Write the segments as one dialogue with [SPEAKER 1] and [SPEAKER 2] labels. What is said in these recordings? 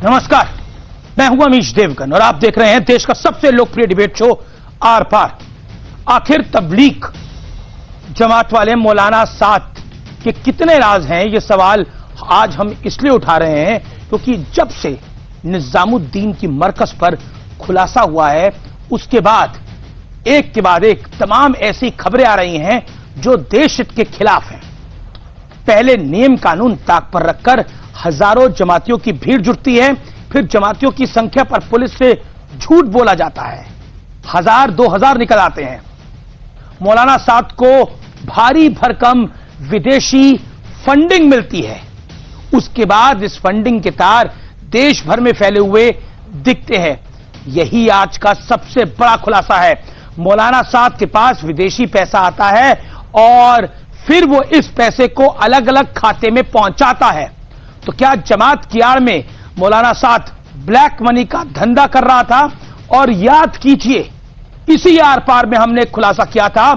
[SPEAKER 1] नमस्कार, मैं हूं अमीश देवगन और आप देख रहे हैं देश का सबसे लोकप्रिय डिबेट शो आर पार। आखिर तबलीग जमात वाले मौलाना साद के कितने राज हैं, ये सवाल आज हम इसलिए उठा रहे हैं क्योंकि जब से निजामुद्दीन की मरकज पर खुलासा हुआ है उसके बाद एक तमाम ऐसी खबरें आ रही हैं जो देश हित के खिलाफ हैं। पहले नियम कानून ताक पर रखकर हजारों जमातियों की भीड़ जुटती है, फिर जमातियों की संख्या पर पुलिस से झूठ बोला जाता है, 1000-2000 निकल आते हैं। मौलाना साद को भारी भरकम विदेशी फंडिंग मिलती है, उसके बाद इस फंडिंग के तार देश भर में फैले हुए दिखते हैं। यही आज का सबसे बड़ा खुलासा है। मौलाना साद के पास विदेशी पैसा आता है और फिर वो इस पैसे को अलग अलग खाते में पहुंचाता है। तो क्या जमात की आड़ में मौलाना साद ब्लैक मनी का धंधा कर रहा था? और याद कीजिए, इसी आर पार में हमने खुलासा किया था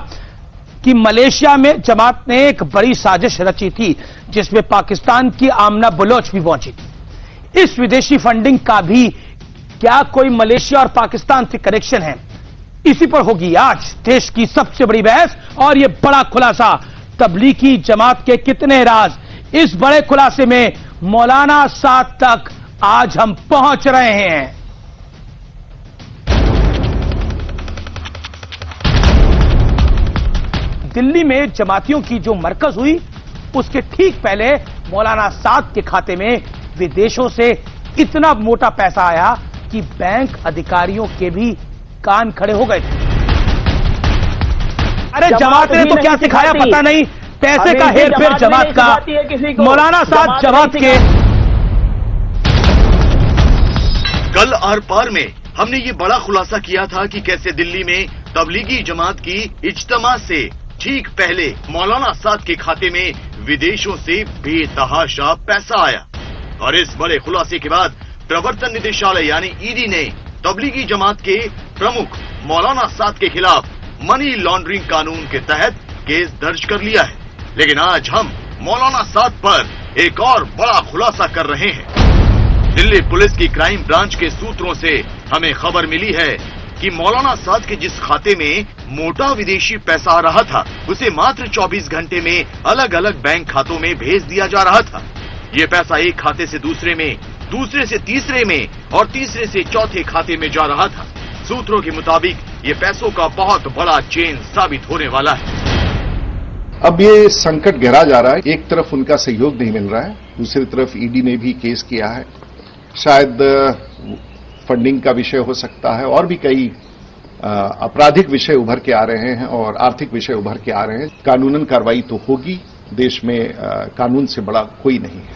[SPEAKER 1] कि मलेशिया में जमात ने एक बड़ी साजिश रची थी जिसमें पाकिस्तान की आमना बलोच भी पहुंची थी। इस विदेशी फंडिंग का भी क्या कोई मलेशिया और पाकिस्तान से कनेक्शन है? इसी पर होगी आज देश की सबसे बड़ी बहस और यह बड़ा खुलासा। तबलीगी जमात के कितने राज, इस बड़े खुलासे में मौलाना साद तक आज हम पहुंच रहे हैं। दिल्ली में जमातियों की जो मरकज हुई उसके ठीक पहले मौलाना साद के खाते में विदेशों से इतना मोटा पैसा आया कि बैंक अधिकारियों के भी कान खड़े हो गए थे। अरे जमात ने तो क्या सिखाया पता नहीं, पैसे का हेर फेर जमात का। मौलाना साद जमात के।
[SPEAKER 2] कल आर पार में हमने ये बड़ा खुलासा किया था कि कैसे दिल्ली में तबलीगी जमात की इज्तिमा से ठीक पहले मौलाना साद के खाते में विदेशों से बेतहाशा पैसा आया। और इस बड़े खुलासे के बाद प्रवर्तन निदेशालय यानी ईडी ने तबलीगी जमात के प्रमुख मौलाना साद के खिलाफ मनी लॉन्ड्रिंग कानून के तहत केस दर्ज कर लिया है। लेकिन आज हम मौलाना साद पर एक और बड़ा खुलासा कर रहे हैं। दिल्ली पुलिस की क्राइम ब्रांच के सूत्रों से हमें खबर मिली है कि मौलाना साद के जिस खाते में मोटा विदेशी पैसा आ रहा था उसे मात्र 24 घंटे में अलग अलग बैंक खातों में भेज दिया जा रहा था। ये पैसा एक खाते से दूसरे में, दूसरे से तीसरे में और तीसरे से चौथे खाते में जा रहा था। सूत्रों के मुताबिक ये पैसों का बहुत बड़ा चेन साबित होने वाला है।
[SPEAKER 3] अब ये संकट गहरा जा रहा है। एक तरफ उनका सहयोग नहीं मिल रहा है, दूसरी तरफ ईडी ने भी केस किया है। शायद फंडिंग का विषय हो सकता है और भी कई आपराधिक विषय उभर के आ रहे हैं और आर्थिक विषय उभर के आ रहे हैं। कानूनन कार्रवाई तो होगी, देश में कानून से बड़ा कोई नहीं है।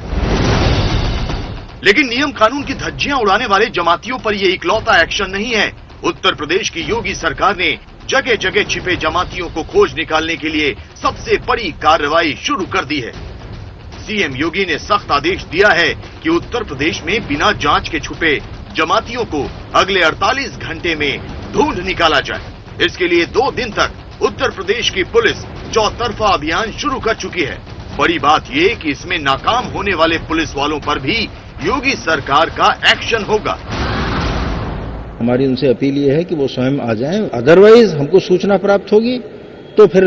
[SPEAKER 2] लेकिन नियम कानून की धज्जियां उड़ाने वाले जमातियों पर यह इकलौता एक्शन नहीं है। उत्तर प्रदेश की योगी सरकार ने जगह जगह छिपे जमातियों को खोज निकालने के लिए सबसे बड़ी कार्रवाई शुरू कर दी है। सीएम योगी ने सख्त आदेश दिया है कि उत्तर प्रदेश में बिना जांच के छुपे जमातियों को अगले 48 घंटे में ढूंढ निकाला जाए। इसके लिए 2 दिन तक उत्तर प्रदेश की पुलिस चौतरफा अभियान शुरू कर चुकी है। बड़ी बात यह कि इसमें नाकाम होने वाले पुलिस वालों पर भी योगी सरकार का एक्शन होगा।
[SPEAKER 4] हमारी उनसे अपील ये है कि वो स्वयं आ जाएं, अदरवाइज हमको सूचना प्राप्त होगी तो फिर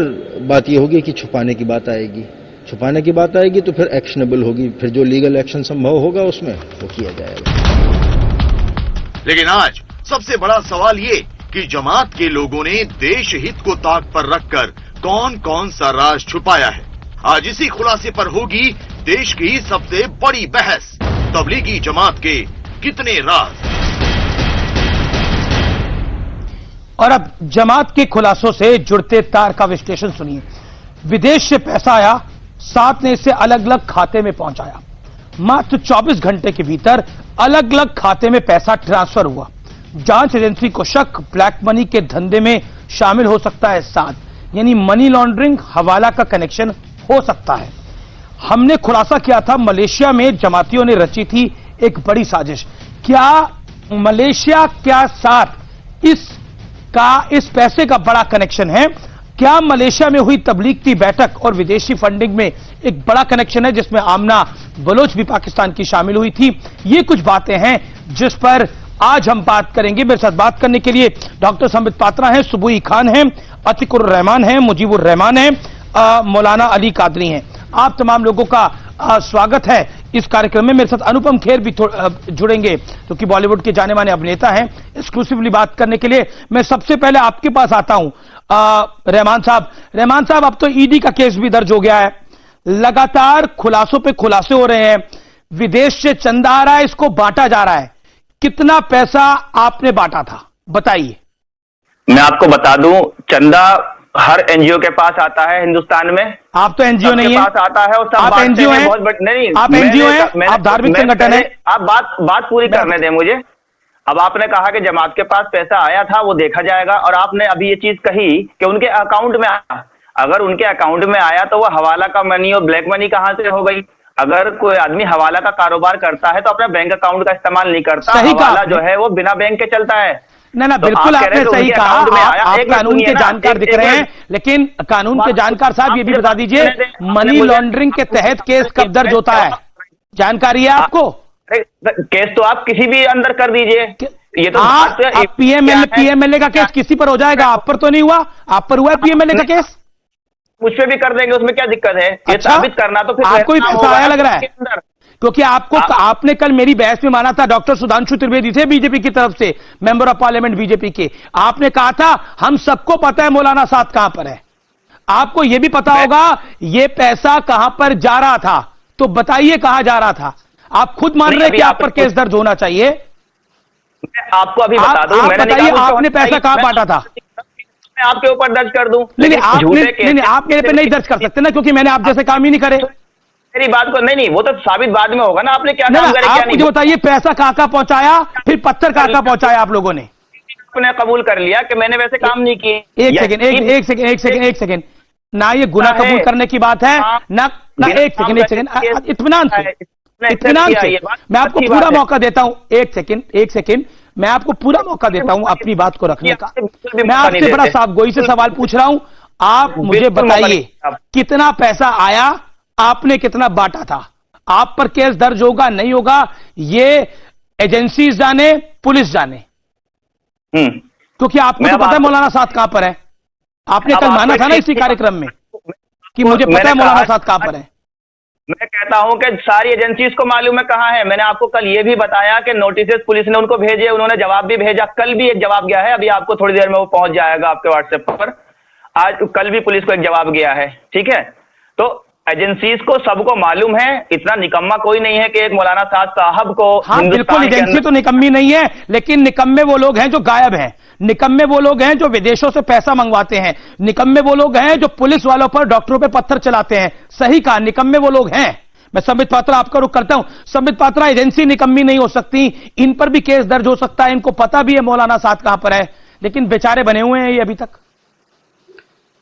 [SPEAKER 4] बात ये होगी कि छुपाने की बात आएगी। छुपाने की बात आएगी तो फिर एक्शनेबल होगी, फिर जो लीगल एक्शन संभव होगा उसमें वो किया जाएगा।
[SPEAKER 2] लेकिन आज सबसे बड़ा सवाल ये कि जमात के लोगों ने देश हित को ताक पर रखकर कौन कौन सा राज छुपाया है। आज इसी खुलासे पर होगी देश की सबसे बड़ी बहस। तबलीगी जमात के कितने राज।
[SPEAKER 1] और अब जमात के खुलासों से जुड़ते तार का विश्लेषण सुनिए। विदेश से पैसा आया, साद ने इसे अलग अलग खाते में पहुंचाया। मात्र 24 घंटे के भीतर अलग अलग खाते में पैसा ट्रांसफर हुआ। जांच एजेंसी को शक ब्लैक मनी के धंधे में शामिल हो सकता है साद, यानी मनी लॉन्ड्रिंग, हवाला का कनेक्शन हो सकता है। हमने खुलासा किया था मलेशिया में जमातियों ने रची थी एक बड़ी साजिश। क्या मलेशिया क्या साथ इस पैसे का बड़ा कनेक्शन है? क्या मलेशिया में हुई तबलीग की बैठक और विदेशी फंडिंग में एक बड़ा कनेक्शन है, जिसमें आमना बलोच भी पाकिस्तान की शामिल हुई थी? ये कुछ बातें हैं जिस पर आज हम बात करेंगे। मेरे साथ बात करने के लिए डॉक्टर संबित पात्रा हैं, सुबुई खान हैं, अतिकुर रहमान हैं, मुजीबुर रहमान हैं, मौलाना अली कादरी हैं। आप तमाम लोगों का स्वागत है इस कार्यक्रम में। मेरे साथ अनुपम खेर भी जुड़ेंगे, जो कि बॉलीवुड के जाने माने अभिनेता हैं, एक्सक्लूसिवली बात करने के लिए। मैं सबसे पहले आपके पास आता हूं, रहमान साहब, अब तो ईडी का केस भी दर्ज हो गया है, लगातार खुलासों पे खुलासे हो रहे हैं, विदेश से चंदा आ रहा है, इसको बांटा जा रहा है। कितना पैसा आपने बांटा था, बताइए।
[SPEAKER 5] मैं आपको बता दूं, चंदा हर एनजीओ के पास आता है हिंदुस्तान में।
[SPEAKER 1] आप तो एनजीओ नहीं है,
[SPEAKER 5] पास आता है और सब
[SPEAKER 1] आप एनजीओ हैं,
[SPEAKER 5] नहीं,
[SPEAKER 1] आप एनजीओ हैं, आप धार्मिक संगठन है।
[SPEAKER 5] आप बात पूरी करने दें मुझे। अब आपने कहा कि जमात के पास पैसा आया था, वो देखा जाएगा, और आपने अभी ये चीज कही कि उनके अकाउंट में आया। अगर उनके अकाउंट में आया तो वो हवाला का मनी और ब्लैक मनी कहां से हो गई? अगर कोई आदमी हवाला का कारोबार करता है तो अपना बैंक अकाउंट का इस्तेमाल नहीं करता। हवाला जो है वो बिना बैंक के चलता है।
[SPEAKER 1] ना
[SPEAKER 5] तो
[SPEAKER 1] बिल्कुल आपने सही कहा। आप कानून के जानकार दिख रहे हैं, लेकिन कानून के जानकार साहब ये भी बता दीजिए, मनी लॉन्ड्रिंग के तहत केस कब दर्ज होता है? जानकारी है आपको?
[SPEAKER 5] केस तो आप किसी भी अंदर कर दीजिए। ये तो
[SPEAKER 1] पीएमएलए का केस किसी पर हो जाएगा, आप पर तो नहीं हुआ? आप पर हुआ है पीएमएलए का केस?
[SPEAKER 5] मुझ पे भी कर देंगे, उसमें क्या दिक्कत है? ये
[SPEAKER 1] अच्छा?
[SPEAKER 5] साबित करना तो फिर
[SPEAKER 1] आपको ही पैसा आया लग रहा है, क्योंकि आपने कल मेरी बहस में माना था। डॉक्टर सुधांशु त्रिवेदी थे बीजेपी की तरफ से, मेंबर ऑफ पार्लियामेंट बीजेपी के। आपने कहा था हम सबको पता है मौलाना साद कहां पर है, आपको यह भी पता होगा ये पैसा कहां पर जा रहा था, तो बताइए कहां जा रहा था। आप खुद मान रहे हैं कि आप पर केस दर्ज होना चाहिए।
[SPEAKER 5] मैं आपको अभी बता दूं, मैंने
[SPEAKER 1] बताइए आपने पैसा कहां बांटा था?
[SPEAKER 5] मैं आपके ऊपर दर्ज कर दूं?
[SPEAKER 1] नहीं, आप मेरे पे नहीं दर्ज कर सकते ना, क्योंकि मैंने आप जैसे काम ही नहीं करे।
[SPEAKER 5] मेरी बात को नहीं, वो तो साबित बाद में होगा ना, आपने क्या काम करे क्या नहीं।
[SPEAKER 1] मुझे बताइए पैसा कहां पहुंचाया, फिर पत्थर कहां पहुंचाया आप लोगों ने?
[SPEAKER 5] आपने कबूल कर लिया कि मैंने वैसे काम नहीं किए।
[SPEAKER 1] एक सेकेंड, ना ये गुनाह कबूल करने की बात है ना। एक सेकेंड, इत्मीनान से मैं आपको पूरा मौका देता हूं। एक सेकेंड, मैं आपको पूरा मौका देता हूं अपनी बात को रखने का। मैं आपसे बड़ा साफगोई से सवाल पूछ रहा हूं, आप मुझे बताइए कितना पैसा आया, आपने कितना बांटा था? आप पर केस दर्ज होगा नहीं होगा ये एजेंसीज जाने, पुलिस जाने, क्योंकि आपको तो पता है मौलाना साद कहां पर है। आपने कल माना था ना इसी कार्यक्रम में कि मुझे पता है मौलाना साद कहां पर है।
[SPEAKER 5] मैं कहता हूं कि सारी एजेंसीज को मालूम है कहां है। मैंने आपको कल ये भी बताया कि नोटिस पुलिस ने उनको भेजे, उन्होंने जवाब भी भेजा। कल भी एक जवाब गया है, अभी आपको थोड़ी देर में वो पहुंच जाएगा आपके व्हाट्सएप पर। आज कल भी पुलिस को एक जवाब गया है, ठीक है? तो एजेंसीज को सबको मालूम है, इतना निकम्मा कोई नहीं है कि एक मौलाना साद साहब को।
[SPEAKER 1] हाँ बिल्कुल, एजेंसी तो निकम्मी नहीं है, लेकिन निकम्मे वो लोग हैं जो गायब हैं, निकम्मे वो लोग हैं जो विदेशों से पैसा मंगवाते हैं, निकम्मे वो लोग हैं जो पुलिस वालों पर, डॉक्टरों पर पत्थर चलाते हैं। सही कहा, निकम्मे वो लोग हैं। मैं संबित पात्रा आपका रुख करता हूं। संबित पात्रा, एजेंसी निकम्मी नहीं हो सकती, इन पर भी केस दर्ज हो सकता है, इनको पता भी है मौलाना साद कहां पर है, लेकिन बेचारे बने हुए हैं ये अभी तक।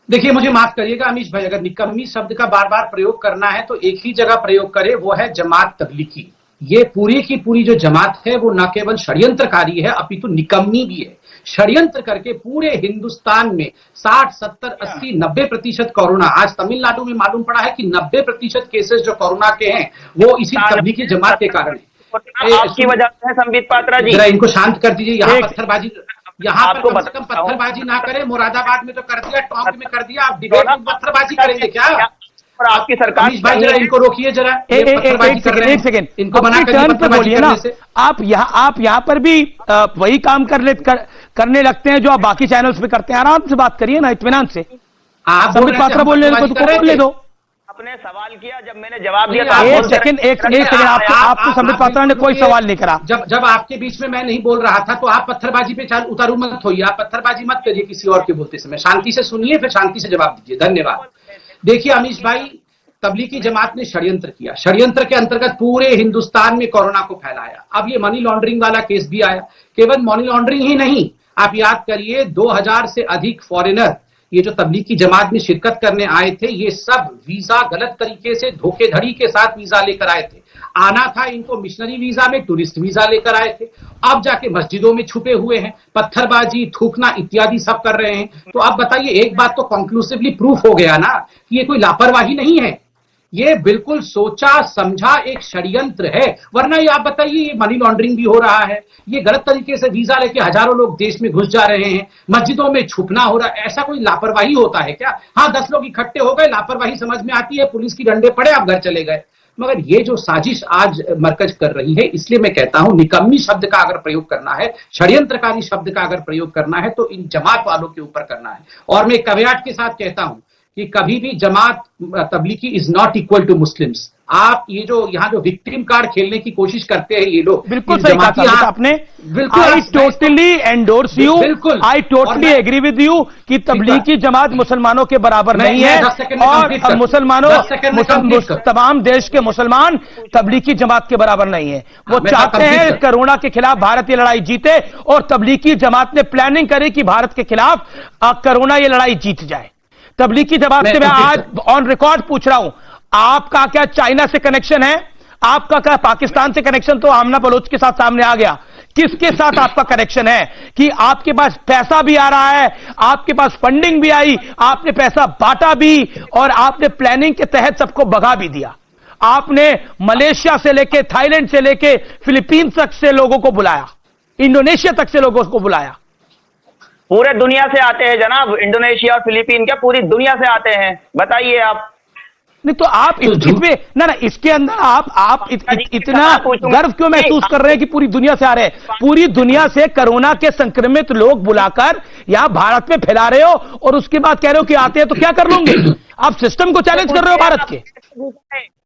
[SPEAKER 6] देखिए, मुझे माफ करिएगा अमीश भाई, अगर निकम्मी शब्द का बार बार प्रयोग करना है तो एक ही जगह प्रयोग करे, वो है जमात तबलीगी। ये पूरी की पूरी जो जमात है वो न केवल षड्यंत्रकारी है, अपितु निकम्मी भी है। षड्यंत्र करके पूरे हिंदुस्तान में 60, 70, 80, 90% कोरोना, आज तमिलनाडु में मालूम पड़ा है कि 90% केसेस जो कोरोना के हैं वो इसी तबलीगी जमात के कारण है।
[SPEAKER 5] आपकी वजह से संबित पात्रा जी,
[SPEAKER 6] जरा इनको शांत कर दीजिए। यहाँ पत्थरबाजी, यहाँ पर कम से कम पत्थरबाजी ना करें। मुरादाबाद में तो कर दिया, टोंक में कर दिया, आप डिबेट में पत्थरबाजी करेंगे क्या?
[SPEAKER 5] और आपकी सरकार,
[SPEAKER 6] भाई जरा इनको रोकिए, जरा
[SPEAKER 1] एक सेकेंड, इनको मना करिए ना। आप यहाँ पर भी वही काम करने लगते हैं जो आप बाकी चैनल्स पे करते हैं। आराम से बात करिए ना, इत्मीनान से। आप संबित पात्रा बोलने को बोलने दो।
[SPEAKER 5] आपने सवाल किया, जब मैंने जवाब दिया
[SPEAKER 1] तो एक सेकंड, आपको संबित पात्रा ने कोई सवाल नहीं करा।
[SPEAKER 6] जब आपके बीच में मैं नहीं बोल रहा था तो आप पत्थरबाजी पे उतारू मत होइए, आप पत्थरबाजी मत करिए किसी और के बोलते समय। शांति से सुनिए, फिर शांति से जवाब दीजिए। धन्यवाद। देखिए अमीश भाई, तबलीगी जमात ने षड्यंत्र किया, षड्यंत्र के अंतर्गत पूरे हिंदुस्तान में कोरोना को फैलाया। अब ये मनी लॉन्ड्रिंग वाला केस भी आया। केवल मनी लॉन्ड्रिंग ही नहीं, आप याद करिए 2000 से अधिक फॉरेनर ये जो तबलीग की जमात में शिरकत करने आए थे, ये सब वीजा गलत तरीके से धोखेधड़ी के साथ वीजा लेकर आए थे। आना था इनको मिशनरी वीजा में, टूरिस्ट वीजा लेकर आए थे। अब जाके मस्जिदों में छुपे हुए हैं, पत्थरबाजी, थूकना इत्यादि सब कर रहे हैं। तो आप बताइए, एक बात तो कंक्लूसिवली प्रूफ हो गया ना कि ये कोई लापरवाही नहीं है, ये बिल्कुल सोचा समझा एक षड्यंत्र है। वरना ये आप बताइए, ये मनी लॉन्ड्रिंग भी हो रहा है, ये गलत तरीके से वीजा लेके हजारों लोग देश में घुस जा रहे हैं, मस्जिदों में छुपना हो रहा है, ऐसा कोई लापरवाही होता है क्या? हाँ, 10 लोग इकट्ठे हो गए, लापरवाही समझ में आती है, पुलिस की डंडे पड़े, आप घर चले गए। मगर ये जो साजिश आज मरकज कर रही है, इसलिए मैं कहता हूं निकम्मी शब्द का अगर प्रयोग करना है, षड्यंत्रकारी शब्द का अगर प्रयोग करना है, तो इन जमात वालों के ऊपर करना है। और मैं कवियाट के साथ कहता हूं कि कभी भी Jamaat Tablighi is not equal to Muslims. आप ये जो यहाँ जो विक्टिम कार्ड खेलने की कोशिश करते हैं ये लोग,
[SPEAKER 1] बिल्कुल सही कहा आपने,
[SPEAKER 6] बिल्कुल
[SPEAKER 1] आई टोटली एंडोर्स यू,
[SPEAKER 6] बिल्कुल,
[SPEAKER 1] I totally agree with you कि तबलीगी जमात मुसलमानों के बराबर नहीं है, और मुसलमानों तमाम देश के मुसलमान तबलीगी जमात के बराबर नहीं है। वो चाहते हैं कोरोना के खिलाफ भारत ये लड़ाई जीते, और तबलीगी जमात ने प्लानिंग करी कि भारत के खिलाफ कोरोना ये लड़ाई जीत जाए। तबलीगी जमात से मैं आज ऑन रिकॉर्ड पूछ रहा हूं, आपका क्या चाइना से कनेक्शन है? आपका क्या पाकिस्तान से कनेक्शन? तो आमना बलोच के साथ सामने आ गया। किसके साथ आपका कनेक्शन है कि आपके पास पैसा भी आ रहा है, आपके पास फंडिंग भी आई, आपने पैसा बांटा भी, और आपने प्लानिंग के तहत सबको भगा भी दिया। आपने मलेशिया से लेके, थाईलैंड से लेके, फिलीपींस तक से लोगों को बुलाया, इंडोनेशिया तक से लोगों को बुलाया।
[SPEAKER 5] पूरे दुनिया से आते हैं जनाब, इंडोनेशिया और फिलीपीन, क्या पूरी दुनिया से आते हैं? बताइए आप।
[SPEAKER 1] नहीं तो आप इसमें ना इसके अंदर आप इतना गर्व क्यों महसूस कर रहे हैं कि पूरी दुनिया से आ रहे हैं? पूरी दुनिया से कोरोना के संक्रमित लोग बुलाकर यहां भारत में फैला रहे हो, और उसके बाद कह रहे हो कि आते हैं तो क्या कर लोगे? आप सिस्टम को चैलेंज कर रहे हो भारत के।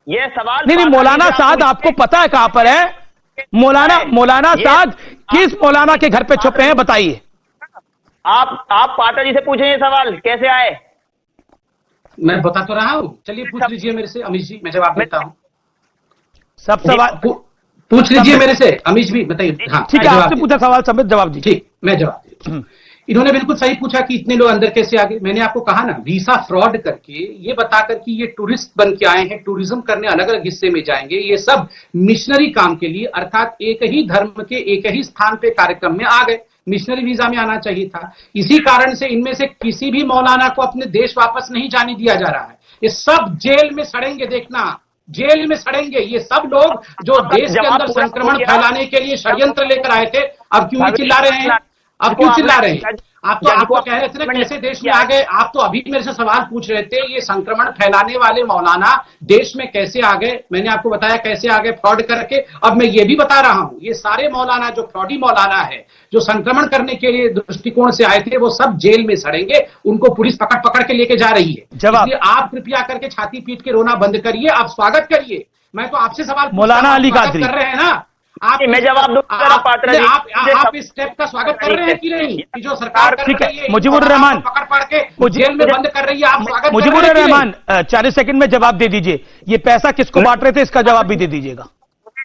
[SPEAKER 5] ये सवाल
[SPEAKER 1] नहीं, मौलाना साद आपको पता है कहां पर है? मौलाना साद किस मौलाना के घर पे छुपे हैं, बताइए।
[SPEAKER 5] आप पात्रा जी से पूछें ये सवाल कैसे आए।
[SPEAKER 6] मैं बता तो रहा हूं, चलिए पूछ लीजिए मेरे से अमीश जी, मैं जवाब देता हूं।
[SPEAKER 1] सब सवाल
[SPEAKER 6] पूछ लीजिए मेरे से अमीश भी, बताइए। हाँ
[SPEAKER 1] ठीक है, आपसे पूछा सवाल समेत जवाब दीजिए।
[SPEAKER 6] ठीक, मैं जवाब देता हूं। इन्होंने बिल्कुल सही पूछा कि इतने लोग अंदर कैसे आ गए। मैंने आपको कहा ना, वीसा फ्रॉड करके, ये बताकर कि ये टूरिस्ट बन के आए हैं, टूरिज्म करने अलग अलग हिस्से में जाएंगे, ये सब मिशनरी काम के लिए, अर्थात एक ही धर्म के एक ही स्थान पे कार्यक्रम में आ गए। मिशनरी वीजा में आना चाहिए था। इसी कारण से इनमें से किसी भी मौलाना को अपने देश वापस नहीं जाने दिया जा रहा है। ये सब जेल में सड़ेंगे, देखना, जेल में सड़ेंगे ये सब लोग जो देश के अंदर संक्रमण फैलाने के लिए षड्यंत्र लेकर आए थे। अब क्यों चिल्ला रहे हैं? अब क्यों चिल्ला रहे हैं? आप तो आपको कह रहे थे ना कैसे देश में आ गए। आप तो अभी मेरे से सवाल पूछ रहे थे, ये संक्रमण फैलाने वाले मौलाना देश में कैसे आ गए। मैंने आपको बताया कैसे आ गए, फ्रॉड करके। अब मैं ये भी बता रहा हूं, ये सारे मौलाना जो फ्रॉडी मौलाना है, जो संक्रमण करने के लिए दृष्टिकोण से आए थे, वो सब जेल में सड़ेंगे। उनको पुलिस पकड़ पकड़ के लेके जा रही है। इसलिए आप कृपया करके छाती पीट के रोना बंद करिए, आप स्वागत करिए। मैं तो आपसे सवाल
[SPEAKER 1] मौलाना अली कादरी
[SPEAKER 5] कर रहे हैं ना आप। मैं जवाब दूंगा पात्रा जी।
[SPEAKER 6] आप इस स्टेप का स्वागत कर रहे हैं कि नहीं, कि जो सरकार कर रही है
[SPEAKER 1] मुजीबुर रहमान
[SPEAKER 6] पकड़ पकड़ के जेल में बंद कर रही है, आप स्वागत
[SPEAKER 1] मुजीबुर रहमान 40 सेकंड में जवाब दे दीजिए। ये पैसा किसको बांट रहे थे, इसका जवाब भी दे दीजिएगा।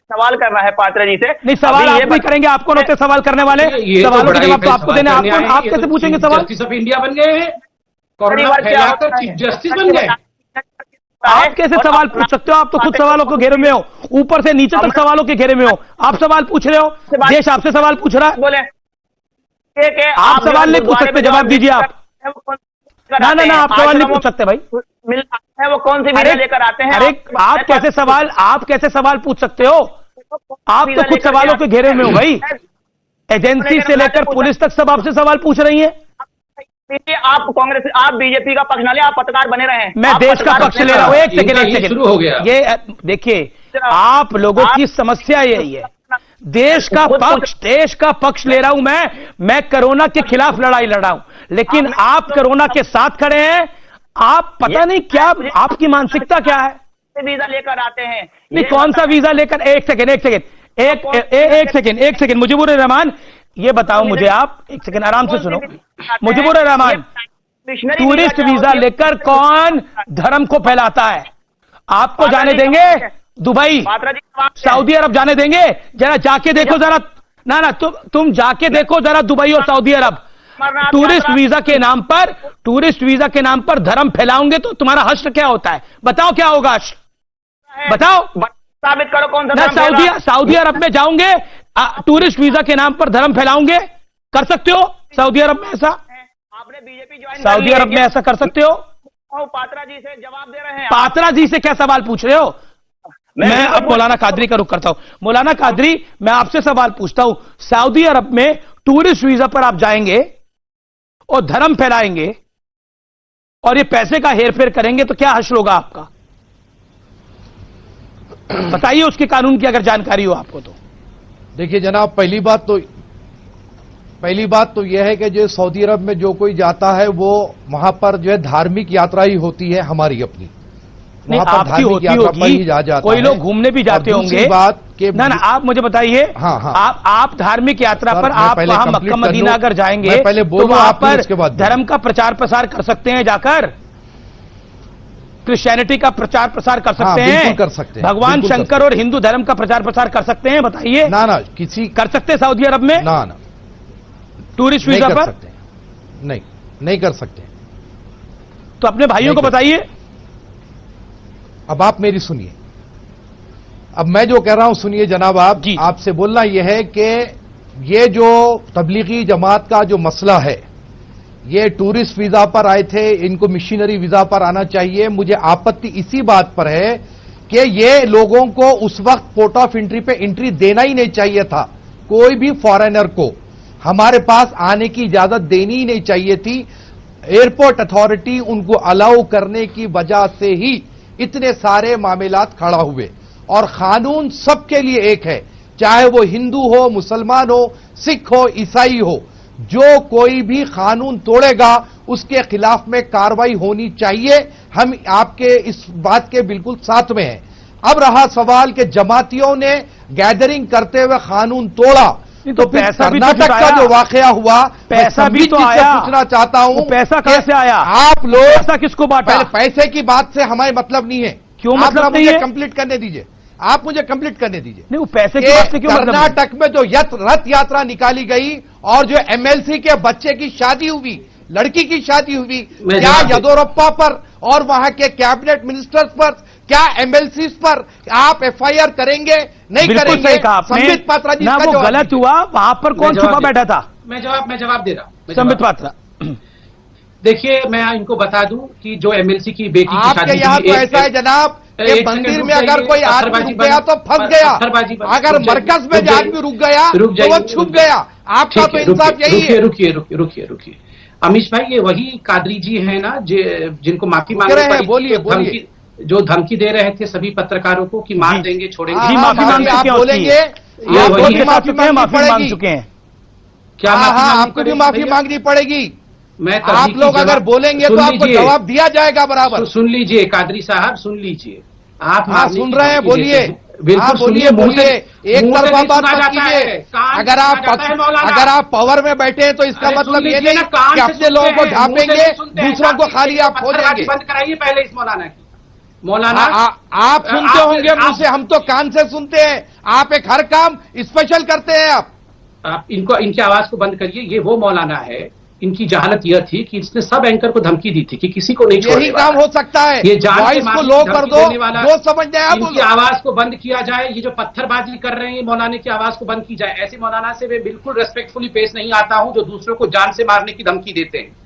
[SPEAKER 5] सवाल करना है पात्रा जी से।
[SPEAKER 1] नहीं, सवाल आप नहीं करेंगे, आप कौन होते सवाल करने वाले? सवालों के जवाब तो आपको देने, आप कैसे पूछेंगे सवाल?
[SPEAKER 6] जस्टिस ऑफ इंडिया बन गए हैं, कोरोना फैलाकर चीफ जस्टिस बन गए।
[SPEAKER 1] आप कैसे सवाल पूछ सकते हो? आप तो खुद सवालों के घेरे में हो, ऊपर से नीचे तक सवालों के घेरे में हो। आप सवाल पूछ रहे हो, देश आपसे सवाल पूछ रहा है।
[SPEAKER 5] बोले
[SPEAKER 1] आप सवाल नहीं पूछ सकते, जवाब दीजिए आप। ना, आप सवाल नहीं पूछ सकते भाई।
[SPEAKER 5] मिलता है वो कौन सी वीडियो लेकर आते हैं?
[SPEAKER 1] अरे आप कैसे सवाल पूछ सकते हो? आप तो खुद सवालों के घेरे में हो भाई। एजेंसी से लेकर पुलिस तक सब आपसे सवाल पूछ रही है।
[SPEAKER 5] आप कांग्रेस, आप बीजेपी का पक्ष ना ले, आप पत्रकार बने रहे हैं।
[SPEAKER 1] मैं देश का पक्ष ले रहा हूं। एक सेकंड
[SPEAKER 6] शुरू हो गया।
[SPEAKER 1] ये देखिए, आप लोगों की समस्या यही है, देश का पक्ष ले रहा हूं मैं कोरोना के खिलाफ लड़ाई लड़ा हूं, लेकिन आप कोरोना के साथ खड़े हैं। आप पता नहीं क्या, आपकी मानसिकता क्या है?
[SPEAKER 5] वीजा लेकर आते हैं।
[SPEAKER 1] नहीं, कौन सा वीजा लेकर? एक सेकंड मुजीबुर रहमान, ये बताओ मुझे, आप एक सेकंड आराम से सुनो। मुजीबुर रहमान, टूरिस्ट वीजा लेकर कौन धर्म को फैलाता है? आपको जाने देंगे दुबई, सऊदी अरब जाने देंगे? जरा जाके देखो जरा, ना तुम जाके देखो जरा दुबई और सऊदी अरब। टूरिस्ट वीजा के नाम पर धर्म फैलाओगे तो तुम्हारा हश्र क्या होता है? बताओ क्या होगा हश्र, बताओ।
[SPEAKER 5] साबित करो कौन सा
[SPEAKER 1] ना
[SPEAKER 5] धर्म फैला।
[SPEAKER 1] सऊदी अरब में जाओगे, टूरिस्ट वीजा के नाम पर धर्म फैलाओगे, कर सकते हो सऊदी अरब में ऐसा?
[SPEAKER 5] आपने बीजेपी ज्वाइन
[SPEAKER 1] सऊदी अरब में ऐसा कर सकते हो?
[SPEAKER 5] पात्रा जी से जवाब दे रहे हैं।
[SPEAKER 1] पात्रा जी से क्या सवाल पूछ रहे हो? मैं अब मौलाना कादरी का रुख करता हूं। मौलाना कादरी, मैं आपसे सवाल पूछता हूं, सऊदी अरब में टूरिस्ट वीजा पर आप जाएंगे और धर्म फैलाएंगे और ये पैसे का हेरफेर करेंगे तो क्या हश्र होगा आपका? बताइए उसके कानून की अगर जानकारी हो आपको तो।
[SPEAKER 7] देखिए जनाब, पहली बात तो यह है कि जो सऊदी अरब में जो कोई जाता है वो वहां पर जो है धार्मिक यात्रा ही होती है हमारी अपनी।
[SPEAKER 1] नहीं,
[SPEAKER 7] वहां पर धार्मिक यात्रा पर ही जाता
[SPEAKER 1] कोई
[SPEAKER 7] है।
[SPEAKER 1] लोग घूमने भी जाते होंगे।
[SPEAKER 7] बात के
[SPEAKER 1] ना आप मुझे बताइए।
[SPEAKER 7] हाँ, हाँ।
[SPEAKER 1] आप धार्मिक यात्रा पर आप वहां मक्का मदीना अगर जाएंगे
[SPEAKER 7] पहले
[SPEAKER 1] तो वहां पर
[SPEAKER 7] उसके बाद
[SPEAKER 1] धर्म का प्रचार प्रसार कर सकते हैं, जाकर क्रिश्चियनिटी का प्रचार प्रसार कर सकते हैं,
[SPEAKER 7] बिल्कुल कर सकते हैं,
[SPEAKER 1] भगवान शंकर और हिंदू धर्म का प्रचार प्रसार कर सकते हैं। बताइए।
[SPEAKER 7] ना किसी
[SPEAKER 1] कर सकते हैं सऊदी अरब में?
[SPEAKER 7] ना
[SPEAKER 1] टूरिस्ट वीजा पर
[SPEAKER 7] सकते हैं। नहीं कर सकते।
[SPEAKER 1] तो अपने भाइयों को बताइए।
[SPEAKER 7] अब आप मेरी सुनिए, अब मैं जो कह रहा हूं सुनिए जनाब, आप आपसे बोलना यह है कि ये जो तबलीगी जमात का जो मसला है, ये टूरिस्ट वीजा पर आए थे, इनको मिशनरी वीजा पर आना चाहिए। मुझे आपत्ति इसी बात पर है कि ये लोगों को उस वक्त पोर्ट ऑफ एंट्री पे एंट्री देना ही नहीं चाहिए था। कोई भी फॉरेनर को हमारे पास आने की इजाजत देनी ही नहीं चाहिए थी। एयरपोर्ट अथॉरिटी उनको अलाउ करने की वजह से ही इतने सारे मामलात खड़ा हुए। और कानून सबके लिए एक है, चाहे वो हिंदू हो, मुसलमान हो, सिख हो, ईसाई हो। जो कोई भी कानून तोड़ेगा उसके खिलाफ में कार्रवाई होनी चाहिए। हम आपके इस बात के बिल्कुल साथ में हैं। अब रहा सवाल कि जमातियों ने गैदरिंग करते हुए कानून तोड़ा, तो फिर कर्नाटक का जो वाकया हुआ,
[SPEAKER 1] पैसा भी तो आया।
[SPEAKER 7] पूछना चाहता हूं,
[SPEAKER 1] पैसा कहां से आया?
[SPEAKER 7] आप लोग
[SPEAKER 1] पैसा किसको बांटा?
[SPEAKER 7] पहले पैसे की बात से हमारे मतलब नहीं है।
[SPEAKER 1] क्यों मतलब नहीं है?
[SPEAKER 7] मुझे कंप्लीट करने दीजिए, आप मुझे कंप्लीट करने दीजिए।
[SPEAKER 1] नहीं, वो पैसे की बात से क्यों मतलब?
[SPEAKER 7] कर्नाटक में जो रथ यात्रा निकाली गई और जो एमएलसी के बच्चे की शादी हुई, लड़की की शादी हुई, क्या येदियुरप्पा पर और वहां के कैबिनेट मिनिस्टर्स पर, क्या एमएलसी पर आप एफआईआर करेंगे? नहीं करेंगे।
[SPEAKER 1] सही कहा आपने।
[SPEAKER 7] संबित पात्रा जी,
[SPEAKER 1] ना वो गलत हुआ, वहां पर कौन छुपा बैठा था?
[SPEAKER 6] मैं जवाब दे रहा हूं।
[SPEAKER 1] संबित पात्रा,
[SPEAKER 6] देखिए मैं इनको बता दूं कि जो एमएलसी की बेटी की शादी,
[SPEAKER 7] आपके यहाँ तो ऐसा है जनाब, ये मंदिर में अगर कोई आदमी रुक गया तो फंस गया, अगर मरकज में जो आदमी रुक गया तो वो छुप गया। आपका तो इंसाफ यही है।
[SPEAKER 6] रुकिए अमीश भाई, ये वही कादरी जी है ना जिनको माफी मांग रहे हैं?
[SPEAKER 7] बोलिए।
[SPEAKER 6] जो धमकी दे रहे थे सभी पत्रकारों को कि मार देंगे, छोड़ेंगे।
[SPEAKER 1] माफी मांग चुके हैं,
[SPEAKER 7] बोलेंगे
[SPEAKER 1] माफी मांग चुके हैं।
[SPEAKER 7] क्या? आपको भी माफी मांगनी पड़ेगी।
[SPEAKER 6] मैं
[SPEAKER 7] आप लोग अगर बोलेंगे तो आपको जवाब दिया जाएगा बराबर।
[SPEAKER 6] सुन लीजिए कादरी साहब, सुन लीजिए आप।
[SPEAKER 7] सुन रहे हैं, बोलिए।
[SPEAKER 6] बिल्कुल
[SPEAKER 7] बोलिए। एक तरफा बात मत कीजिए। अगर आप पावर में बैठे हैं तो इसका मतलब ये नहीं कि अपने लोगों को ढांपेंगे, दूसरों को खाली आप खोलेंगे।
[SPEAKER 6] बंद कराइए पहले इस मौलाना की। मौलाना
[SPEAKER 7] आप सुनते होंगे मुंह से, हम तो कान से सुनते हैं। आप एक हर काम स्पेशल करते हैं। आप
[SPEAKER 6] इनकी आवाज को बंद करिए। ये वो मौलाना है, इनकी जहालत यह थी कि इसने सब एंकर को धमकी दी थी कि किसी को नहीं छोड़ने
[SPEAKER 7] यही काम हो सकता है।
[SPEAKER 6] ये वॉइस
[SPEAKER 7] को लो कर दो, जो समझ जाए।
[SPEAKER 6] इनकी आवाज को बंद किया जाए। ये जो पत्थरबाजी कर रहे हैं, मौलाना की आवाज को बंद की जाए। ऐसे मौलाना से मैं बिल्कुल रेस्पेक्टफुली पेश नहीं आता हूं जो दूसरों को जान से मारने की धमकी देते हैं।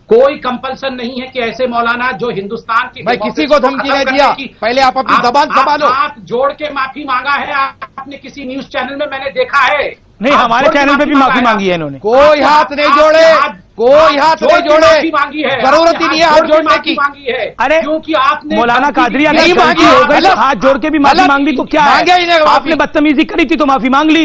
[SPEAKER 6] कोई कंपल्सन नहीं है कि ऐसे मौलाना जो हिंदुस्तान की,
[SPEAKER 7] मैं किसी को धमकी नहीं दिया। पहले आप अपनी जबान संभालो।
[SPEAKER 6] आप जोड़ के माफी मांगा है आपने किसी न्यूज चैनल में, मैंने देखा है।
[SPEAKER 1] नहीं, हमारे चैनल पे भी माफी मांगी है इन्होंने।
[SPEAKER 7] कोई हाथ नहीं जोड़े, कोई हाथ नहीं जोड़े।
[SPEAKER 6] मांगी है,
[SPEAKER 7] जरूरत ही नहीं है हाथ जोड़ने की।
[SPEAKER 6] मांगी है।
[SPEAKER 1] अरे
[SPEAKER 6] क्योंकि आपने
[SPEAKER 1] मौलाना कादरी
[SPEAKER 7] नहीं मांगी,
[SPEAKER 1] हाथ जोड़ के भी माफी मांग ली तो क्या है? आपने बदतमीजी करी थी तो माफी मांग ली।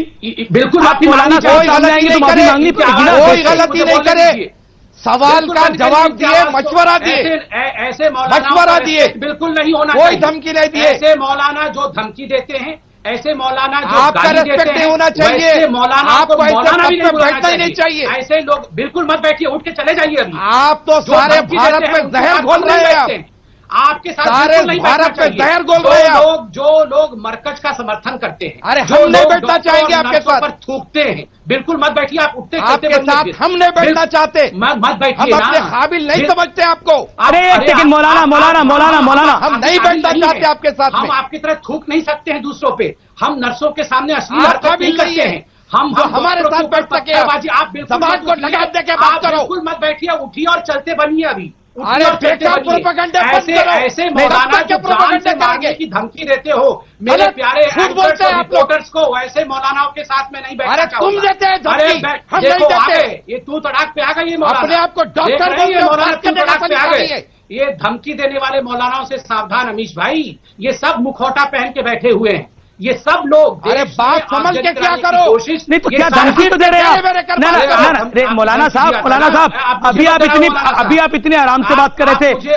[SPEAKER 6] बिल्कुल माफी
[SPEAKER 1] मौलाना
[SPEAKER 6] मांगी,
[SPEAKER 1] तो माफी मांगनी पड़ेगी ना।
[SPEAKER 7] कोई गलती नहीं करे। सवाल का जवाब दिए, मशवरा दिए,
[SPEAKER 6] ऐसे
[SPEAKER 7] मशवरा दिए।
[SPEAKER 6] बिल्कुल नहीं होना,
[SPEAKER 7] कोई धमकी नहीं दिए।
[SPEAKER 6] ऐसे मौलाना जो धमकी देते हैं, ऐसे मौलाना जो
[SPEAKER 7] आपका रेस्पेक्ट नहीं होना चाहिए।
[SPEAKER 6] मौलाना
[SPEAKER 7] आपको
[SPEAKER 6] मौलाना भी
[SPEAKER 7] बैठना ही नहीं चाहिए।
[SPEAKER 6] ऐसे लोग बिल्कुल मत बैठिए, उठ के चले जाइए। अभी
[SPEAKER 7] आप तो सारे भारत में जहर घोल रहे हैं।
[SPEAKER 6] आपके साथ
[SPEAKER 7] सारे
[SPEAKER 6] बिल्कुल नहीं बैठना
[SPEAKER 7] भारत में
[SPEAKER 6] चाहिए।
[SPEAKER 7] जहर घोल रहे हैं आप।
[SPEAKER 6] जो लोग मरकज का समर्थन करते हैं,
[SPEAKER 7] अरे
[SPEAKER 6] जो
[SPEAKER 7] हम नहीं
[SPEAKER 6] लोग
[SPEAKER 7] बैठना
[SPEAKER 6] डॉक्टर
[SPEAKER 7] चाहेंगे
[SPEAKER 6] और
[SPEAKER 7] आपके
[SPEAKER 6] नर्सों
[SPEAKER 7] साथ।
[SPEAKER 6] पर थूकते हैं, बिल्कुल मत बैठिए। आप उठते
[SPEAKER 7] आपके
[SPEAKER 6] चलते
[SPEAKER 7] साथ
[SPEAKER 6] बनिए।
[SPEAKER 7] हम नहीं बैठना चाहते।
[SPEAKER 6] मत बैठिए
[SPEAKER 7] हम
[SPEAKER 6] ना।
[SPEAKER 7] अपने काबिल नहीं समझते आपको।
[SPEAKER 1] अरे एक सेकंड मौलाना, मौलाना, मौलाना, मौलाना।
[SPEAKER 7] हम नहीं बैठना चाहते आपके साथ
[SPEAKER 6] हम
[SPEAKER 7] में।
[SPEAKER 6] आपकी तरह थूक नहीं सकते हैं दूसरों पे। हम नर्सों के सामने असली
[SPEAKER 7] आप
[SPEAKER 6] हरकत नहीं
[SPEAKER 7] काबिल नहीं
[SPEAKER 6] करते
[SPEAKER 7] है।
[SPEAKER 6] हैं। हम
[SPEAKER 7] जो हमारे
[SPEAKER 6] डॉक्टरों
[SPEAKER 7] साथ
[SPEAKER 6] के ऊपर
[SPEAKER 7] बैठ सके
[SPEAKER 6] पत्थरबाजी, आप बिल्कुल
[SPEAKER 7] समाज
[SPEAKER 6] मत
[SPEAKER 7] को
[SPEAKER 6] उठिए।
[SPEAKER 7] लगा दे के बात
[SPEAKER 6] आप
[SPEAKER 7] करो।
[SPEAKER 6] बिल्कुल मत बैठिए, उठिए और चलते बनिए अभी। उठिए
[SPEAKER 7] अरे
[SPEAKER 6] और चलते
[SPEAKER 7] बेटा,
[SPEAKER 6] बनिए।
[SPEAKER 7] प्रोपेगेंडे बंद
[SPEAKER 6] ऐसे
[SPEAKER 7] करो।
[SPEAKER 6] ऐसे
[SPEAKER 7] नहीं,
[SPEAKER 6] मौलाना
[SPEAKER 7] तब तक
[SPEAKER 6] जो
[SPEAKER 7] क्या
[SPEAKER 6] जान
[SPEAKER 7] प्रोपेगेंडे
[SPEAKER 6] से मारने
[SPEAKER 7] करेंगे?
[SPEAKER 6] की धमकी देते हो मेरे
[SPEAKER 7] गलत,
[SPEAKER 6] प्यारे
[SPEAKER 7] झूठ
[SPEAKER 6] एंकर्स
[SPEAKER 7] बोलते हैं
[SPEAKER 6] और
[SPEAKER 7] आप लोग।
[SPEAKER 6] रिपोर्टर्स को, वैसे मौलानाओं के साथ में नहीं बैठना
[SPEAKER 7] अरे
[SPEAKER 6] चाहूंगा।
[SPEAKER 7] तुम देते हैं धमकी,
[SPEAKER 6] अरे
[SPEAKER 7] हम
[SPEAKER 6] देखो,
[SPEAKER 7] नहीं देते।
[SPEAKER 6] आ गए, ये तू तड़ाक पे आ गए ये मौलाना।
[SPEAKER 7] अपने आप को डॉक्टर
[SPEAKER 6] देख रहे हैं
[SPEAKER 7] बोलते
[SPEAKER 6] ये
[SPEAKER 7] हो,
[SPEAKER 6] मौलाना
[SPEAKER 7] बात
[SPEAKER 6] तू
[SPEAKER 7] करने का
[SPEAKER 6] तड़ाक पे आ
[SPEAKER 7] तरीका
[SPEAKER 6] गए।
[SPEAKER 7] नहीं है।
[SPEAKER 6] ये धमकी देने वाले मौलानाओं से सावधान अमीश भाई। ये सब मुखौटा पहन के बैठे हुए हैं। ये सब लोग
[SPEAKER 7] अरे
[SPEAKER 6] देश
[SPEAKER 7] बात
[SPEAKER 6] में
[SPEAKER 7] समझ
[SPEAKER 6] आगजनी
[SPEAKER 7] के क्या
[SPEAKER 6] कराने की
[SPEAKER 7] करो?
[SPEAKER 6] कोशिश।
[SPEAKER 1] नहीं तो
[SPEAKER 6] ये
[SPEAKER 1] क्या
[SPEAKER 6] सारे
[SPEAKER 1] धमकी तो दे रहे हैं आप?
[SPEAKER 7] मेरे कर
[SPEAKER 1] ना ना
[SPEAKER 7] बात
[SPEAKER 1] ना
[SPEAKER 7] करो।
[SPEAKER 1] ना, रे मौलाना साहब, मौलाना साहब, अभी आप इतने आराम से बात कर रहे थे।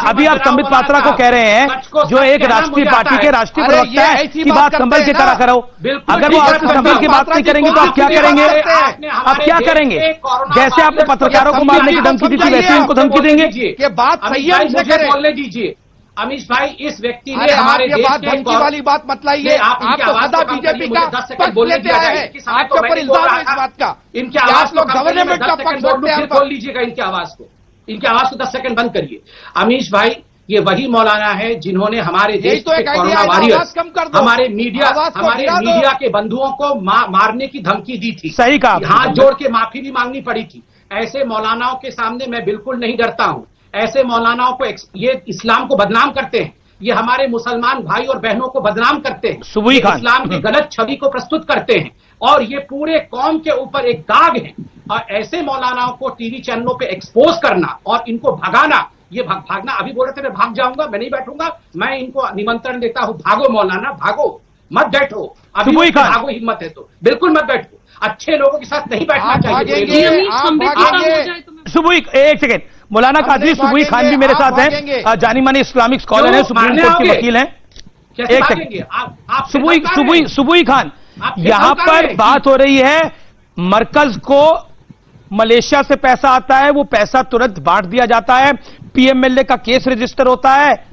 [SPEAKER 1] अभी आप संबित पात्रा को कह रहे हैं, जो एक राष्ट्रीय पार्टी के राष्ट्रीय
[SPEAKER 7] अरे
[SPEAKER 1] प्रवक्ता
[SPEAKER 7] ये
[SPEAKER 1] है,
[SPEAKER 7] ऐसी
[SPEAKER 1] कि
[SPEAKER 7] बात
[SPEAKER 1] बात
[SPEAKER 7] करते
[SPEAKER 1] संभल के
[SPEAKER 7] हैं
[SPEAKER 1] करा
[SPEAKER 7] ना।
[SPEAKER 1] करो।
[SPEAKER 6] बिल्कुल
[SPEAKER 1] अगर वो
[SPEAKER 6] ठीक
[SPEAKER 1] आपसे
[SPEAKER 6] है,
[SPEAKER 1] संभल की बात नहीं करेंगे तो आप क्या करेंगे? आप क्या करेंगे? जैसे आपने पत्रकारों को मारने की धमकी दी थी, वैसे इनको धमकी देंगे?
[SPEAKER 7] ये बात संयम से करें।
[SPEAKER 6] बोलने दीजिए अमीश भाई। इस व्यक्ति ने
[SPEAKER 7] अरे आप
[SPEAKER 6] हमारे
[SPEAKER 7] ये
[SPEAKER 6] देश
[SPEAKER 7] बात
[SPEAKER 6] के
[SPEAKER 7] धमकी वाली बात मत लाइए।
[SPEAKER 6] आप इनकी
[SPEAKER 7] आप तो
[SPEAKER 6] आवाज
[SPEAKER 7] सदा
[SPEAKER 6] को कम करिए,
[SPEAKER 7] बीजेपी
[SPEAKER 6] मुझे
[SPEAKER 7] का
[SPEAKER 6] 10 सेकंड
[SPEAKER 7] पक्ष
[SPEAKER 6] बोलने
[SPEAKER 7] लेते
[SPEAKER 6] दिया
[SPEAKER 7] आए
[SPEAKER 6] जाए।
[SPEAKER 7] हैं।
[SPEAKER 6] इनके सामने
[SPEAKER 7] आपके
[SPEAKER 6] तो मैं
[SPEAKER 7] ऊपर
[SPEAKER 6] नहीं बोल
[SPEAKER 7] इल्जाम
[SPEAKER 6] रहा
[SPEAKER 7] है इस
[SPEAKER 6] था।
[SPEAKER 7] बात का
[SPEAKER 6] इनकी
[SPEAKER 7] कि
[SPEAKER 6] आवाज
[SPEAKER 7] आप लोग
[SPEAKER 6] को कम करिए,
[SPEAKER 7] गवर्नमेंट
[SPEAKER 6] मैं
[SPEAKER 7] का
[SPEAKER 6] 10 सेकंड
[SPEAKER 7] पक्ष
[SPEAKER 6] बोल
[SPEAKER 7] रखते हैं।
[SPEAKER 6] फिर खोल लीजिएगा इनकी आवाज को। इनकी आवाज को 10 सेकंड बंद करिए। अमीश भाई, ये वही मौलाना है जिन्होंने हमारे
[SPEAKER 7] यही
[SPEAKER 6] देश
[SPEAKER 7] तो
[SPEAKER 6] के
[SPEAKER 7] एक
[SPEAKER 6] कोरोना
[SPEAKER 7] आइडिया है,
[SPEAKER 6] वॉरियर्स,
[SPEAKER 7] आवाज कम कर दो।
[SPEAKER 6] हमारे मीडिया
[SPEAKER 7] आवाज को
[SPEAKER 6] हमारे
[SPEAKER 7] गिरा दो।
[SPEAKER 6] मीडिया के बंधुओं को मारने की धमकी दी थी।
[SPEAKER 1] सही कहा आपने।
[SPEAKER 6] हाथ जोड़ के माफी भी मांगनी पड़ी थी। ऐसे मौलानाओं के सामने मैं बिल्कुल नहीं डरता हूं। ऐसे मौलानाओं को ये इस्लाम को बदनाम करते हैं। ये हमारे मुसलमान भाई और बहनों को बदनाम करते हैं।
[SPEAKER 1] सुबुई
[SPEAKER 6] ये
[SPEAKER 1] खान।
[SPEAKER 6] इस्लाम की गलत छवि को प्रस्तुत करते हैं और ये पूरे कौम के ऊपर एक दाग है। और ऐसे मौलानाओं को टीवी चैनलों पे एक्सपोज करना और इनको भगाना, ये भागना, अभी बोल रहे थे मैं भाग जाऊंगा, मैं नहीं बैठूंगा। मैं इनको निमंत्रण देता हूं, भागो मौलाना, भागो, मत बैठो। अभी
[SPEAKER 1] सुबुई खान।
[SPEAKER 6] भागो, हिम्मत है तो बिल्कुल मत बैठो। अच्छे लोगों के साथ नहीं बैठना
[SPEAKER 7] आप
[SPEAKER 6] चाहिए।
[SPEAKER 7] भागेंगे, आप भागेंगे।
[SPEAKER 1] सुबुई, एक सेकंड, मौलाना
[SPEAKER 7] हम
[SPEAKER 1] कादरी
[SPEAKER 7] नहीं
[SPEAKER 1] सुबुई खान भी
[SPEAKER 7] भागेंगे,
[SPEAKER 1] मेरे
[SPEAKER 7] आप
[SPEAKER 1] साथ
[SPEAKER 7] भागेंगे।
[SPEAKER 1] हैं, जानी मानी इस्लामिक स्कॉलर हैं, सुप्रीम
[SPEAKER 6] मारने
[SPEAKER 1] कोर्ट के
[SPEAKER 6] आओगे?
[SPEAKER 1] वकील हैं।
[SPEAKER 6] कैसे
[SPEAKER 1] एक
[SPEAKER 6] भागेंगे?
[SPEAKER 1] सेकंड,
[SPEAKER 6] आप
[SPEAKER 1] सुबुई खान,
[SPEAKER 6] आप
[SPEAKER 1] यहां
[SPEAKER 6] धमका रहे
[SPEAKER 1] पर
[SPEAKER 6] हैं।
[SPEAKER 1] बात हो रही है, मरकज को मलेशिया से पैसा आता है, वो पैसा तुरंत बांट दिया जाता है, पीएमएलए का केस रजिस्टर होता है।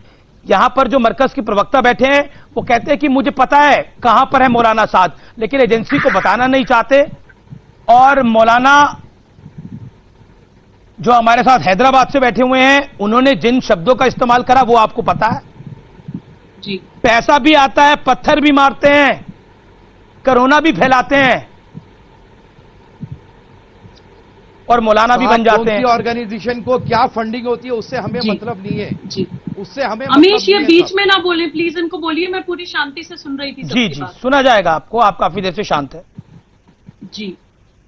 [SPEAKER 1] यहां पर जो मरकज के प्रवक्ता बैठे हैं वो कहते हैं कि मुझे पता है कहां पर है मौलाना साद, लेकिन एजेंसी को बताना नहीं चाहते। और मौलाना जो हमारे साथ हैदराबाद से बैठे हुए हैं, उन्होंने जिन शब्दों का इस्तेमाल करा वो आपको पता है।
[SPEAKER 8] जी,
[SPEAKER 1] पैसा भी आता है, पत्थर भी मारते हैं, कोरोना भी फैलाते हैं और मौलाना भी बन जाते हैं।
[SPEAKER 7] ऑर्गेनाइजेशन को क्या फंडिंग होती है उससे हमें
[SPEAKER 8] जी।
[SPEAKER 7] मतलब नहीं है।
[SPEAKER 8] जी
[SPEAKER 7] उससे हमें
[SPEAKER 8] अमीश,
[SPEAKER 7] मतलब
[SPEAKER 8] ये
[SPEAKER 7] नहीं है
[SPEAKER 8] बीच
[SPEAKER 7] साहब।
[SPEAKER 8] में ना बोले प्लीज, इनको बोलिए, मैं पूरी शांति से सुन रही थी
[SPEAKER 1] जी
[SPEAKER 8] सबकी
[SPEAKER 1] जी,
[SPEAKER 8] बात।
[SPEAKER 1] सुना जाएगा आपको, आप काफी देर से शांत है।
[SPEAKER 8] जी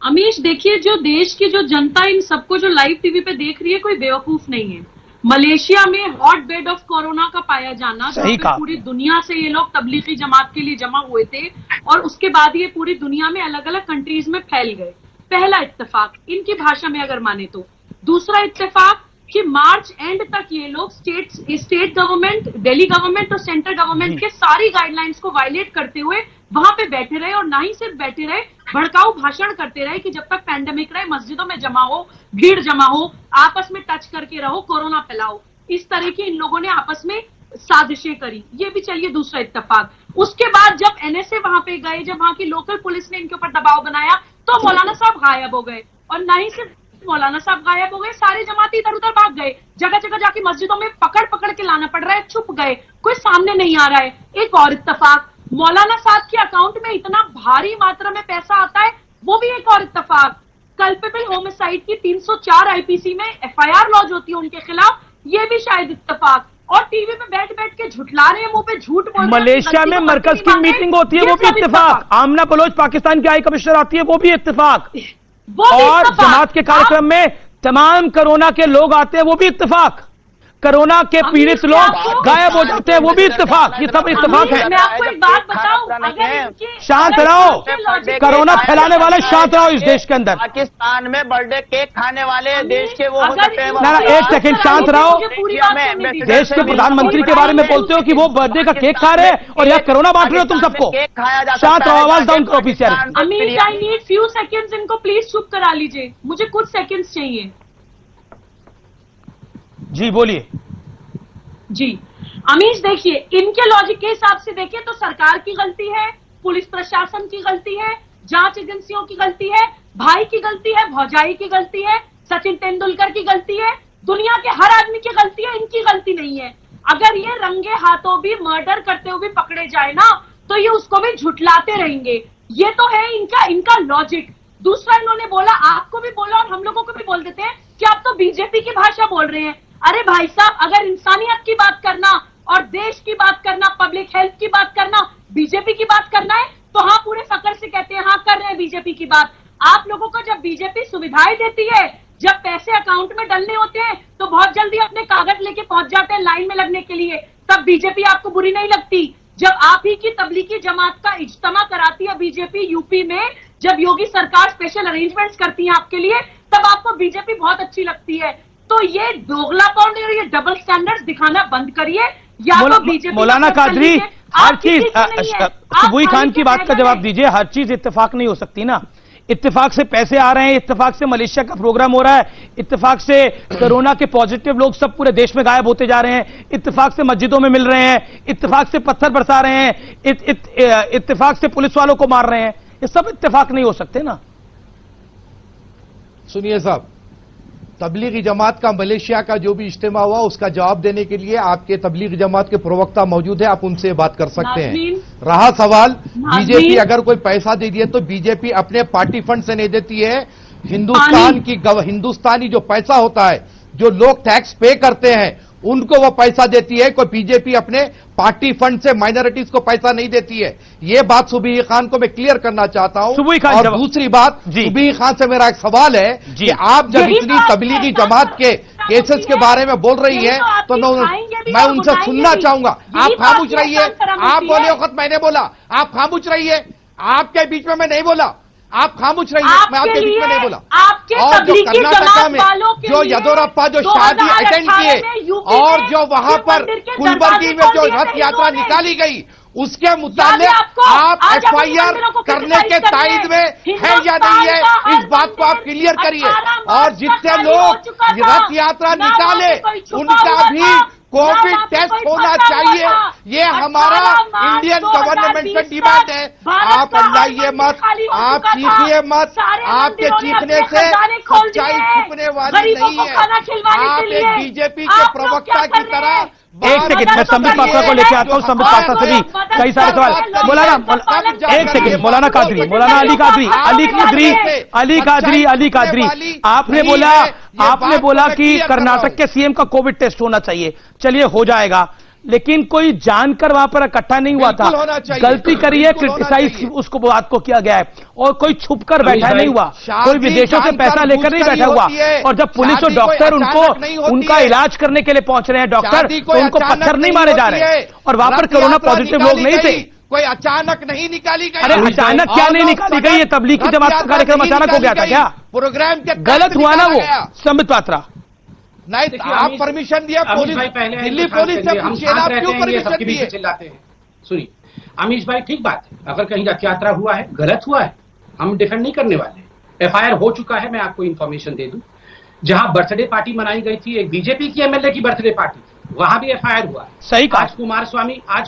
[SPEAKER 8] अमीश, देखिए, जो देश की जो जनता इन सबको जो लाइव टीवी पे देख रही है, कोई बेवकूफ नहीं है। मलेशिया में हॉट बेड ऑफ कोरोना का पाया जाना,
[SPEAKER 1] सही
[SPEAKER 8] जहाँ पे
[SPEAKER 1] कहा।
[SPEAKER 8] पूरी दुनिया से ये लोग तबलीगी जमात के लिए जमा हुए थे और उसके बाद ये पूरी दुनिया में अलग अलग कंट्रीज में फैल गए। पहला इत्तेफाक इनकी भाषा में अगर माने तो। दूसरा इत्तेफाक कि मार्च एंड तक ये लोग स्टेट गवर्नमेंट, दिल्ली गवर्नमेंट और सेंट्रल गवर्नमेंट के सारी गाइडलाइंस को वायलेट करते हुए वहां पे बैठे रहे, और ना ही सिर्फ बैठे रहे, भड़काऊ भाषण करते रहे कि जब तक पैंडेमिक रहे मस्जिदों में जमा हो, भीड़ जमा हो, आपस में टच करके रहो, कोरोना फैलाओ। इस तरह की इन लोगों ने आपस में साजिशें करी। ये भी चलिए दूसरा इत्तेफाक। उसके बाद जब एनएसए वहां पे गए, जब वहां की लोकल पुलिस ने इनके ऊपर दबाव बनाया, तो मौलाना साहब गायब हो गए। और ना ही सिर्फ मौलाना साहब गायब हो गए, सारे जमाती इधर उधर भाग गए, जगह जगह जाके मस्जिदों में पकड़ पकड़ के लाना पड़ रहा है, छुप गए, कोई सामने नहीं आ रहा है। एक और इत्तेफाक, मौलाना साहब के अकाउंट में इतना भारी मात्रा में पैसा आता है, वो भी एक और इत्तेफाक। कल्पेबल होमिसाइड की 304 आईपीसी में एफआईआर लॉन्च होती है उनके खिलाफ, ये भी शायद इत्तेफाक। और टीवी पे बैठ बैठ के झुठला रहे हैं, मुंह पे झूठ बोल रहे हैं।
[SPEAKER 1] मलेशिया में मरकज की मीटिंग होती है, वो भी इत्तेफाक। आमना बलोच पाकिस्तान की हाई कमिश्नर आती है, वो भी इत्तेफाक। और जमात के कार्यक्रम में तमाम कोरोना के लोग आते हैं, वो भी इत्तेफाक। कोरोना के पीड़ित लोग गायब हो जाते हैं, वो भी इत्तेफाक। ये सब इत्तेफाक है।
[SPEAKER 8] मैं आपको एक बात बताऊं, अगर इनके
[SPEAKER 1] शांत रहो, कोरोना फैलाने वाले शांत रहो इस देश के अंदर।
[SPEAKER 9] पाकिस्तान में बर्थडे केक खाने वाले देश के वो
[SPEAKER 8] अगर
[SPEAKER 9] होते हैं।
[SPEAKER 1] ना ना, एक सेकंड शांत रहो।
[SPEAKER 8] मुझे पूरी बात सुनने दीजिए।
[SPEAKER 1] देश के प्रधानमंत्री के बारे में बोलते हो कि वो बर्थडे का केक खा रहे हैं और यहाँ कोरोना बांट रहे हो तुम सबको।
[SPEAKER 9] केक खाया जा सकता
[SPEAKER 1] शांत रहो,
[SPEAKER 9] है,
[SPEAKER 1] आवाज डाउन करो पीछे।
[SPEAKER 8] Amish, I need few seconds, इनको प्लीज चुप करा लीजिए, मुझे कुछ सेकंड्स चाहिए।
[SPEAKER 1] जी बोलिए।
[SPEAKER 8] जी अमीश, देखिए इनके लॉजिक के हिसाब से देखिए तो सरकार की गलती है, पुलिस प्रशासन की गलती है, जांच एजेंसियों की गलती है, भाई की गलती है, भौजाई की गलती है, सचिन तेंदुलकर की गलती है, दुनिया के हर आदमी की गलती है, इनकी गलती नहीं है। अगर ये रंगे हाथों भी मर्डर करते हुए पकड़े जाए ना तो ये उसको भी झुठलाते रहेंगे। ये तो है इनका लॉजिक। दूसरा इन्होंने बोला, आपको भी बोला और हम लोगों को भी बोल देते हैं कि आप तो बीजेपी की भाषा बोल रहे हैं। अरे भाई साहब, अगर इंसानियत की बात करना और देश की बात करना, पब्लिक हेल्थ की बात करना, बीजेपी की बात करना है तो हाँ पूरे फकर से कहते हैं हाँ कर रहे हैं बीजेपी की बात। आप लोगों को जब बीजेपी सुविधाएं देती है, जब पैसे अकाउंट में डलने होते हैं तो बहुत जल्दी अपने कागज लेके पहुंच जाते हैं लाइन में लगने के लिए, तब बीजेपी आपको बुरी नहीं लगती। जब आप ही की तबलीगी जमात का इज्तिमा कराती है बीजेपी यूपी में, जब योगी सरकार स्पेशल अरेंजमेंट्स करती है आपके लिए, तब आपको बीजेपी बहुत अच्छी लगती है। तो ये दोगलापन और ये डबल स्टैंडर्ड्स दिखाना बंद करिए, या तो बीजेपी
[SPEAKER 1] मौलाना कादरी हर चीज सुबुई खान की बात का जवाब दीजिए। हर चीज इत्तेफाक नहीं हो सकती ना। इत्तेफाक से पैसे आ रहे हैं, इत्तेफाक से मलेशिया का प्रोग्राम हो रहा है, इत्तेफाक से कोरोना के पॉजिटिव लोग सब पूरे देश में गायब होते जा रहे हैं, इत्तेफाक से मस्जिदों में मिल रहे हैं, इत्तेफाक से पत्थर बरसा रहे हैं, इत्तेफाक से पुलिस वालों को मार रहे हैं। ये सब इत्तेफाक नहीं हो सकते ना।
[SPEAKER 7] सुनिए साहब, तबलीगी जमात का मलेशिया का जो भी इज्तिमा हुआ उसका जवाब देने के लिए आपके तबलीगी जमात के प्रवक्ता मौजूद है, आप उनसे बात कर सकते हैं। रहा सवाल बीजेपी अगर कोई पैसा दे दिए तो बीजेपी अपने पार्टी फंड से नहीं देती है। हिंदुस्तानी जो पैसा होता है, जो लोग टैक्स पे करते हैं उनको वो पैसा देती है। कोई बीजेपी अपने पार्टी फंड से माइनॉरिटीज को पैसा नहीं देती है। ये बात सुबही खान को मैं क्लियर करना चाहता हूं। और दूसरी बात, सुबही खान से मेरा एक सवाल है कि आप जब इतनी तबलीगी जमात के केसेस के बारे में बोल रही है तो मैं उनसे सुनना चाहूंगा। आप खामोश रहिए। आप बोले वक्त मैंने बोला, आप खामोश रहिए। आपके बीच में मैं नहीं बोला, आप खामोश रहिए। मैं आपके बीच में नहीं बोला। और जो कर्नाटका में जो येदियुरप्पा जो शादी अटेंड किए और जो वहां पर कुलबर्गी में जो रथ यात्रा निकाली गई उसके मुताबिक आप एफआईआर करने के ताइद में है या नहीं है, इस बात को आप क्लियर करिए। और जितने लोग रथ यात्रा निकाले उनका भी कोविड टेस्ट होना चाहिए। ये हमारा इंडियन गवर्नमेंट का डिमांड है। आप अल्लाहिए मत, आप चीखिए मत। आपके चीखने से सच्चाई छुपने वाली नहीं है। आप एक बीजेपी के प्रवक्ता की तरह।
[SPEAKER 1] एक सेकंड, मैं संबित पात्रा को लेके आता हूं। संबित पात्रा से भी कई सारे सवाल। मौलाना एक सेकंड, मौलाना कादरी, मौलाना अली कादरी, आपने बोला कि कर्नाटक के सीएम का कोविड टेस्ट होना चाहिए। चलिए हो जाएगा, लेकिन कोई जानकर वहां पर इकट्ठा नहीं हुआ था। गलती करिए, क्रिटिसाइज उसको बात को किया गया है और कोई छुपकर बैठा नहीं हुआ, कोई विदेशों से पैसा लेकर नहीं बैठा हुआ। और जब पुलिस और डॉक्टर उनका इलाज करने के लिए पहुंच रहे हैं डॉक्टर, तो उनको पत्थर नहीं मारे जा रहे हैं और वहां पर कोरोना पॉजिटिव लोग नहीं थे।
[SPEAKER 7] कोई अचानक नहीं निकाली गई।
[SPEAKER 1] अरे अचानक क्या नहीं निकाली गई? ये तबलीगी जमात का कार्यक्रम अचानक हो गया था क्या?
[SPEAKER 7] प्रोग्राम के
[SPEAKER 1] गलत हुआ ना वो। संबित पात्रा
[SPEAKER 7] नहीं, आप परमिशन दिया पुलिस, दिल्ली पुलिस से पूछिए आप क्यों परमिशन दिए?
[SPEAKER 6] चिल्लाते हैं। सुनिए अमीश भाई, ठीक बात है, अगर कहीं रथ यात्रा हुआ है, गलत हुआ है, हम डिफेंड नहीं करने वाले। एफआईआर हो चुका है। मैं आपको इन्फॉर्मेशन दे दूं, जहां बर्थडे पार्टी मनाई गई थी, एक बीजेपी की एमएलए की बर्थडे पार्टी, वहां भी एफआईआर हुआ।
[SPEAKER 1] सही कहा।
[SPEAKER 6] आज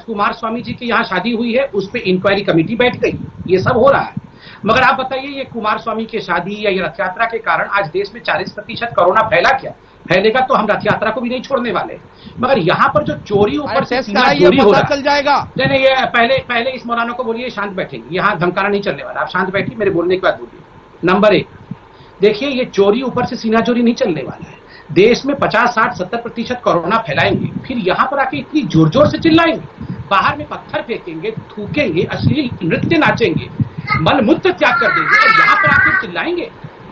[SPEAKER 6] कुमार स्वामी जी की यहाँ शादी हुई है, उस पर इंक्वायरी कमेटी बैठ गई। ये सब हो रहा है। मगर आप बताइए, ये कुमार स्वामी की शादी या ये रथ यात्रा के कारण आज देश में 40% कोरोना फैला क्या? फैलेगा तो हम रथ यात्रा को भी नहीं छोड़ने वाले। मगर यहाँ पर जो चोरी ऊपर से चोरी हो रहा है,
[SPEAKER 7] चल जाएगा।
[SPEAKER 6] नहीं, ये पहले इस मौलाना को बोलिए शांत बैठेंगे। यहाँ धमकाना नहीं चलने वाला। आप शांत बैठिए, मेरे बोलने के बाद बोलिए। नंबर 1, देखिए ये चोरी ऊपर से सीना चोरी नहीं चलने वाला है। देश में 50, 60, 70% कोरोना फैलाएंगे, फिर यहाँ पर आके इतनी जोर जोर से चिल्लाएंगे, बाहर में पत्थर फेंकेंगे, थूकेंगे, अश्लील नृत्य नाचेंगे, मलमूत्र त्याग कर देंगे और यहाँ पर आके चिल्लाएंगे।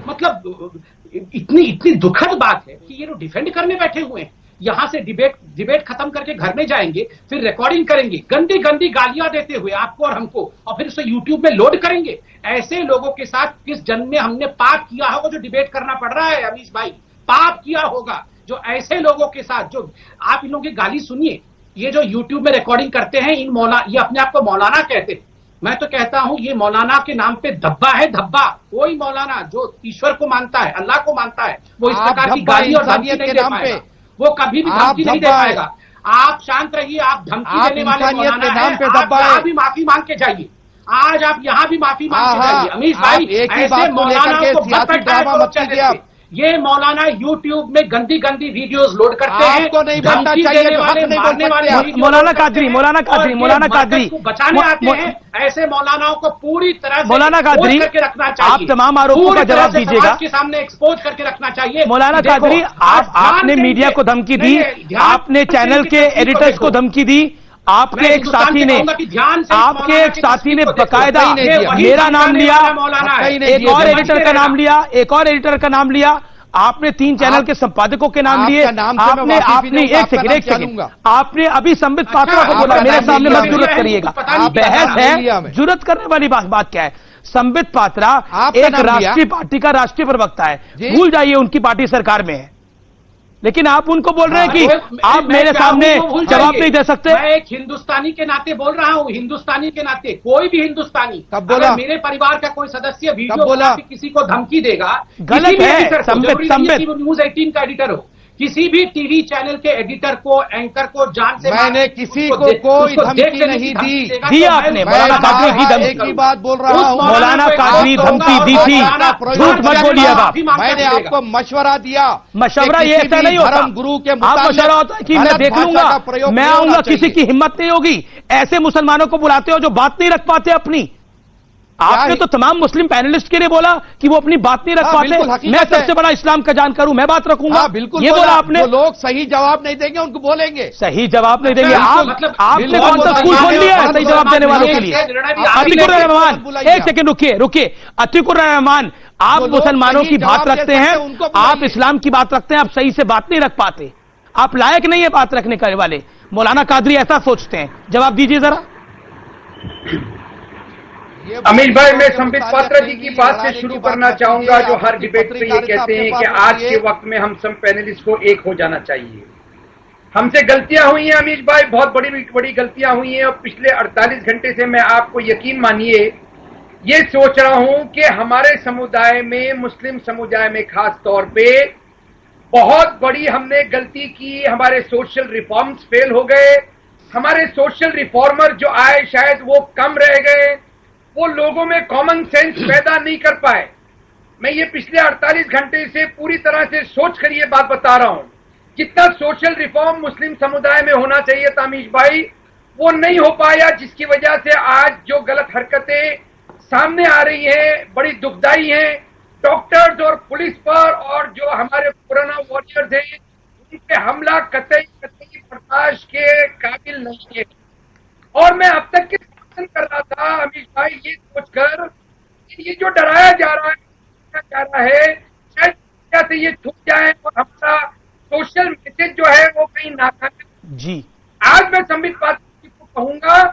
[SPEAKER 6] मतलब इतनी दुखद बात है कि ये लोग डिफेंड करने बैठे हुए हैं। यहां से डिबेट खत्म करके घर में जाएंगे, फिर रिकॉर्डिंग करेंगे, गंदी गंदी गालियां देते हुए आपको और हमको, और फिर उसे यूट्यूब में लोड करेंगे। ऐसे लोगों के साथ किस जन्म में हमने पाप किया होगा जो डिबेट करना पड़ रहा है? अमीश भाई, पाप किया होगा जो ऐसे लोगों के साथ, जो आप इन लोगों की गाली सुनिए, ये जो यूट्यूब में रिकॉर्डिंग करते हैं, ये अपने आप को मौलाना कहते हैं। मैं तो कहता हूं ये मौलाना के नाम पे धब्बा है, धब्बा। कोई मौलाना जो ईश्वर को मानता है, अल्लाह को मानता है, वो इस प्रकार की गाली और धमकी नहीं दे पाएगा। वो कभी भी धमकी नहीं दे पाएगा। आप शांत रहिए, आप धमकी
[SPEAKER 7] आप
[SPEAKER 6] देने वाले
[SPEAKER 7] इंसानियत के
[SPEAKER 6] मौलाना
[SPEAKER 7] नाम
[SPEAKER 6] हैं,
[SPEAKER 7] पे
[SPEAKER 6] आप
[SPEAKER 7] दबाए।
[SPEAKER 6] यहाँ भी माफी मांग के जाइए, आज आप यहाँ भी माफी मांग के जाइए। अमीश
[SPEAKER 7] आप
[SPEAKER 6] भाई
[SPEAKER 7] एक ही
[SPEAKER 6] ऐसे
[SPEAKER 7] बात को लेकर
[SPEAKER 6] मौलाना
[SPEAKER 7] के
[SPEAKER 6] को
[SPEAKER 7] सियासी
[SPEAKER 6] बत
[SPEAKER 7] ड्रामा
[SPEAKER 6] बैठाए
[SPEAKER 7] मत कीजिए
[SPEAKER 6] चैनल
[SPEAKER 7] आप।
[SPEAKER 6] पे। ये मौलाना यूट्यूब में गंदी गंदी वीडियोस लोड करते हैं,
[SPEAKER 7] आपको नहीं बोलना
[SPEAKER 6] धमकी
[SPEAKER 7] चाहिए,
[SPEAKER 6] देने
[SPEAKER 7] हक
[SPEAKER 6] वाले,
[SPEAKER 7] नहीं बोल
[SPEAKER 6] मारने
[SPEAKER 7] सकते
[SPEAKER 6] वाले
[SPEAKER 7] आप।
[SPEAKER 6] वीडियो
[SPEAKER 1] मौलाना
[SPEAKER 6] लोड करते
[SPEAKER 1] कादरी,
[SPEAKER 6] हैं,
[SPEAKER 1] मौलाना कादरी,
[SPEAKER 6] और ये
[SPEAKER 1] मौलाना
[SPEAKER 6] मरकज
[SPEAKER 1] कादरी।
[SPEAKER 6] को बचाने आते हैं। ऐसे मौलानाओं को पूरी तरह से
[SPEAKER 1] मौलाना
[SPEAKER 6] एक्सपोज
[SPEAKER 1] कादरी,
[SPEAKER 6] करके रखना चाहिए।
[SPEAKER 1] आप तमाम आरोपों
[SPEAKER 6] पूरी
[SPEAKER 1] का
[SPEAKER 6] तरह
[SPEAKER 1] जवाब
[SPEAKER 6] से
[SPEAKER 1] दीजिएगा।
[SPEAKER 6] समाज के सामने एक्सपोज करके रखना चाहिए।
[SPEAKER 1] मौलाना
[SPEAKER 6] देखो,
[SPEAKER 1] कादरी,
[SPEAKER 6] आज ध्यान
[SPEAKER 1] आपने
[SPEAKER 6] देंगे।
[SPEAKER 1] मीडिया को धमकी दी,
[SPEAKER 6] नहीं, ध्यान
[SPEAKER 1] आपने
[SPEAKER 6] से
[SPEAKER 1] चैनल
[SPEAKER 6] इनकी
[SPEAKER 1] के
[SPEAKER 6] तस्वीर को
[SPEAKER 1] एडिटर्स को
[SPEAKER 6] देखो।
[SPEAKER 1] धमकी दी, आपके
[SPEAKER 6] मैं
[SPEAKER 1] एक
[SPEAKER 6] हिंदुस्तान
[SPEAKER 1] साथी
[SPEAKER 6] से
[SPEAKER 1] ने,
[SPEAKER 6] कहूंगा कि ध्यान से
[SPEAKER 1] आपके
[SPEAKER 6] मौलाना
[SPEAKER 1] एक
[SPEAKER 6] की
[SPEAKER 1] साथी ने
[SPEAKER 6] तस्वीर को देखो।
[SPEAKER 1] बकायदा
[SPEAKER 6] ये वही
[SPEAKER 1] मेरा नाम
[SPEAKER 6] धमकाने
[SPEAKER 1] लिया,
[SPEAKER 6] वाला मौलाना है।
[SPEAKER 1] एक और एडिटर का नाम लिया, एक और एडिटर का नाम लिया, आपने 3 चैनल के संपादकों के नाम लिए,
[SPEAKER 7] आपका नाम से मैं वाकिफ ही नहीं हूं,
[SPEAKER 1] एक
[SPEAKER 7] आपका
[SPEAKER 1] सेकंड,
[SPEAKER 7] नाम
[SPEAKER 1] एक
[SPEAKER 7] क्या
[SPEAKER 1] सेकंड,
[SPEAKER 7] लूंगा?
[SPEAKER 1] आपने अभी संबित पात्रा को
[SPEAKER 6] अच्छा,
[SPEAKER 1] बोला,
[SPEAKER 7] आपका
[SPEAKER 1] मेरे
[SPEAKER 7] नाम
[SPEAKER 1] सामने
[SPEAKER 7] लिया
[SPEAKER 1] मत
[SPEAKER 7] है।
[SPEAKER 1] जुर्रत करिएगा,
[SPEAKER 6] पता नहीं
[SPEAKER 1] बहस
[SPEAKER 7] नाम लिया
[SPEAKER 1] है,
[SPEAKER 7] मैं।
[SPEAKER 1] जुर्रत करने वाली बात क्या है। संबित पात्रा
[SPEAKER 7] आपका
[SPEAKER 1] एक
[SPEAKER 7] नाम लिया?
[SPEAKER 1] राष्ट्रीय पार्टी का राष्ट्रीय प्रवक्ता है,
[SPEAKER 7] जी।
[SPEAKER 1] भूल जाइए उनकी पार्टी सरकार में है, लेकिन आप उनको बोल रहे हैं कि आप
[SPEAKER 6] मैं
[SPEAKER 1] मेरे
[SPEAKER 6] क्या
[SPEAKER 1] सामने
[SPEAKER 6] हूं, वो भूल
[SPEAKER 1] जवाब
[SPEAKER 6] जाइए।
[SPEAKER 1] नहीं दे सकते।
[SPEAKER 6] मैं एक हिंदुस्तानी के नाते बोल रहा हूं, हिंदुस्तानी के नाते, कोई भी हिंदुस्तानी
[SPEAKER 7] कब बोला?
[SPEAKER 6] अगर मेरे परिवार का कोई सदस्य वीडियो
[SPEAKER 7] बोला?
[SPEAKER 6] बना के किसी को धमकी देगा,
[SPEAKER 1] गलत
[SPEAKER 6] किसी भी
[SPEAKER 1] है,
[SPEAKER 6] एडिटर को,
[SPEAKER 1] संबित,
[SPEAKER 6] जरूरी नहीं है
[SPEAKER 1] संबित।
[SPEAKER 6] कि वो न्यूज 18 का एडिटर हो, किसी भी टीवी चैनल के एडिटर को, एंकर को जान से
[SPEAKER 7] मैंने
[SPEAKER 6] मार-
[SPEAKER 7] किसी
[SPEAKER 6] उसको
[SPEAKER 7] को
[SPEAKER 6] देख-
[SPEAKER 7] कोई
[SPEAKER 6] उसको देख
[SPEAKER 7] धमकी
[SPEAKER 6] लेने
[SPEAKER 7] नहीं
[SPEAKER 6] की धमकी
[SPEAKER 7] दी।
[SPEAKER 6] देगा,
[SPEAKER 1] दी
[SPEAKER 6] तो
[SPEAKER 1] आपने,
[SPEAKER 6] मैं
[SPEAKER 1] मौलाना
[SPEAKER 6] उस
[SPEAKER 1] कादरी की
[SPEAKER 6] मौलाना
[SPEAKER 1] धमकी।
[SPEAKER 7] एक ही बात बोल रहा
[SPEAKER 6] उस
[SPEAKER 7] हूं,
[SPEAKER 1] मौलाना
[SPEAKER 6] को
[SPEAKER 1] कादरी
[SPEAKER 6] एक्सपोज
[SPEAKER 1] धमकी
[SPEAKER 6] करूंगा
[SPEAKER 1] दी
[SPEAKER 6] और
[SPEAKER 1] थी,
[SPEAKER 6] मौलाना
[SPEAKER 1] झूठ मत बोलिएगा।
[SPEAKER 6] माफी मांग
[SPEAKER 7] मैंने
[SPEAKER 6] कर
[SPEAKER 7] आपको मशवरा दिया,
[SPEAKER 1] मशवरा
[SPEAKER 7] कि
[SPEAKER 1] ये
[SPEAKER 7] किसी
[SPEAKER 1] ऐसा
[SPEAKER 7] भी
[SPEAKER 1] नहीं होता,
[SPEAKER 7] धर्म गुरु के
[SPEAKER 1] आप
[SPEAKER 7] मुताबिक
[SPEAKER 1] मशवरा होता है कि मैं
[SPEAKER 7] गलत
[SPEAKER 1] देख
[SPEAKER 7] भाषा
[SPEAKER 1] लूंगा,
[SPEAKER 7] का प्रयोग
[SPEAKER 1] मैं
[SPEAKER 7] नहीं होना
[SPEAKER 1] आऊंगा, किसी
[SPEAKER 7] चाहिए।
[SPEAKER 1] की हिम्मत नहीं होगी। ऐसे मुसलमानों को बुलाते हो जो बात नहीं रख पाते अपनी। आपने तो तमाम मुस्लिम पैनलिस्ट के लिए बोला कि वो अपनी बात नहीं रख
[SPEAKER 7] बिल्कुल,
[SPEAKER 1] पाते,
[SPEAKER 7] हकीकत
[SPEAKER 1] मैं
[SPEAKER 7] है।
[SPEAKER 1] सबसे बड़ा इस्लाम का जानकार हूं, मैं बात रखूंगा।
[SPEAKER 7] हाँ, बिल्कुल
[SPEAKER 1] ये बोला आपने।
[SPEAKER 7] जो लोग सही जवाब नहीं देंगे उनको बोलेंगे।
[SPEAKER 1] सही जवाब नहीं देंगे
[SPEAKER 6] बिल्कुल,
[SPEAKER 1] आप,
[SPEAKER 6] मतलब
[SPEAKER 1] आपने
[SPEAKER 7] बिल्कुल
[SPEAKER 1] कौन सा
[SPEAKER 7] बोला,
[SPEAKER 1] स्कूल खोल
[SPEAKER 7] मैंने
[SPEAKER 1] लिया है
[SPEAKER 7] बहुत
[SPEAKER 1] सही जवाब देने वालों के लिए? अतीकुर रहमान,
[SPEAKER 7] बुलाइए।
[SPEAKER 1] एक सेकंड रुकिए रुकिए, अतीकुर रहमान, आप
[SPEAKER 7] जो लोग
[SPEAKER 1] मुसलमानों
[SPEAKER 7] सही
[SPEAKER 1] की बात
[SPEAKER 7] जवाब दे
[SPEAKER 1] रखते
[SPEAKER 7] सकते
[SPEAKER 1] हैं,
[SPEAKER 7] हैं, उनको बुलाइए।
[SPEAKER 1] आप इस्लाम की बात रखते हैं, आप सही से बात नहीं रख पाते, आप लायक नहीं है बात रखने के वाले। मौलाना कादरी ऐसा सोचते हैं, जवाब दीजिए जरा।
[SPEAKER 10] अमीश भाई, मैं संबित पात्रा जी की बात से शुरू करना चाहूंगा, जो हर डिबेट में ये कहते हैं कि आज के वक्त में हम सब पैनलिस्ट को एक हो जाना चाहिए। हमसे गलतियां हुई हैं अमीश भाई, बहुत बड़ी बड़ी गलतियां हुई हैं, और पिछले 48 घंटे से मैं आपको यकीन मानिए ये सोच रहा हूं कि हमारे समुदाय में, मुस्लिम समुदाय में खास तौर पे बहुत बड़ी हमने गलती की। हमारे सोशल रिफॉर्म्स फेल हो गए, हमारे सोशल रिफॉर्मर जो आए शायद वो कम रह गए, वो लोगों में कॉमन सेंस पैदा नहीं कर पाए। मैं ये पिछले 48 घंटे से पूरी तरह से सोच कर ये बात बता रहा हूं। जितना सोशल रिफॉर्म मुस्लिम समुदाय में होना चाहिए था अमीश भाई, वो नहीं हो पाया, जिसकी वजह से आज जो गलत हरकतें सामने आ रही हैं बड़ी दुखदाई हैं। डॉक्टर्स और पुलिस पर और जो हमारे कोरोना वॉरियर्स हैं उन पे हमला कतई बर्दाश्त के काबिल नहीं है। और मैं अब तक के कर रहा था अमीश भाई ये सोचकर कि ये जो डराया जा रहा है शायद से ये छूट जाए और हमारा सोशल मैसेज जो है वो कहीं नाकाम
[SPEAKER 1] जी।
[SPEAKER 10] आज मैं संबित पात्रा को कहूंगा,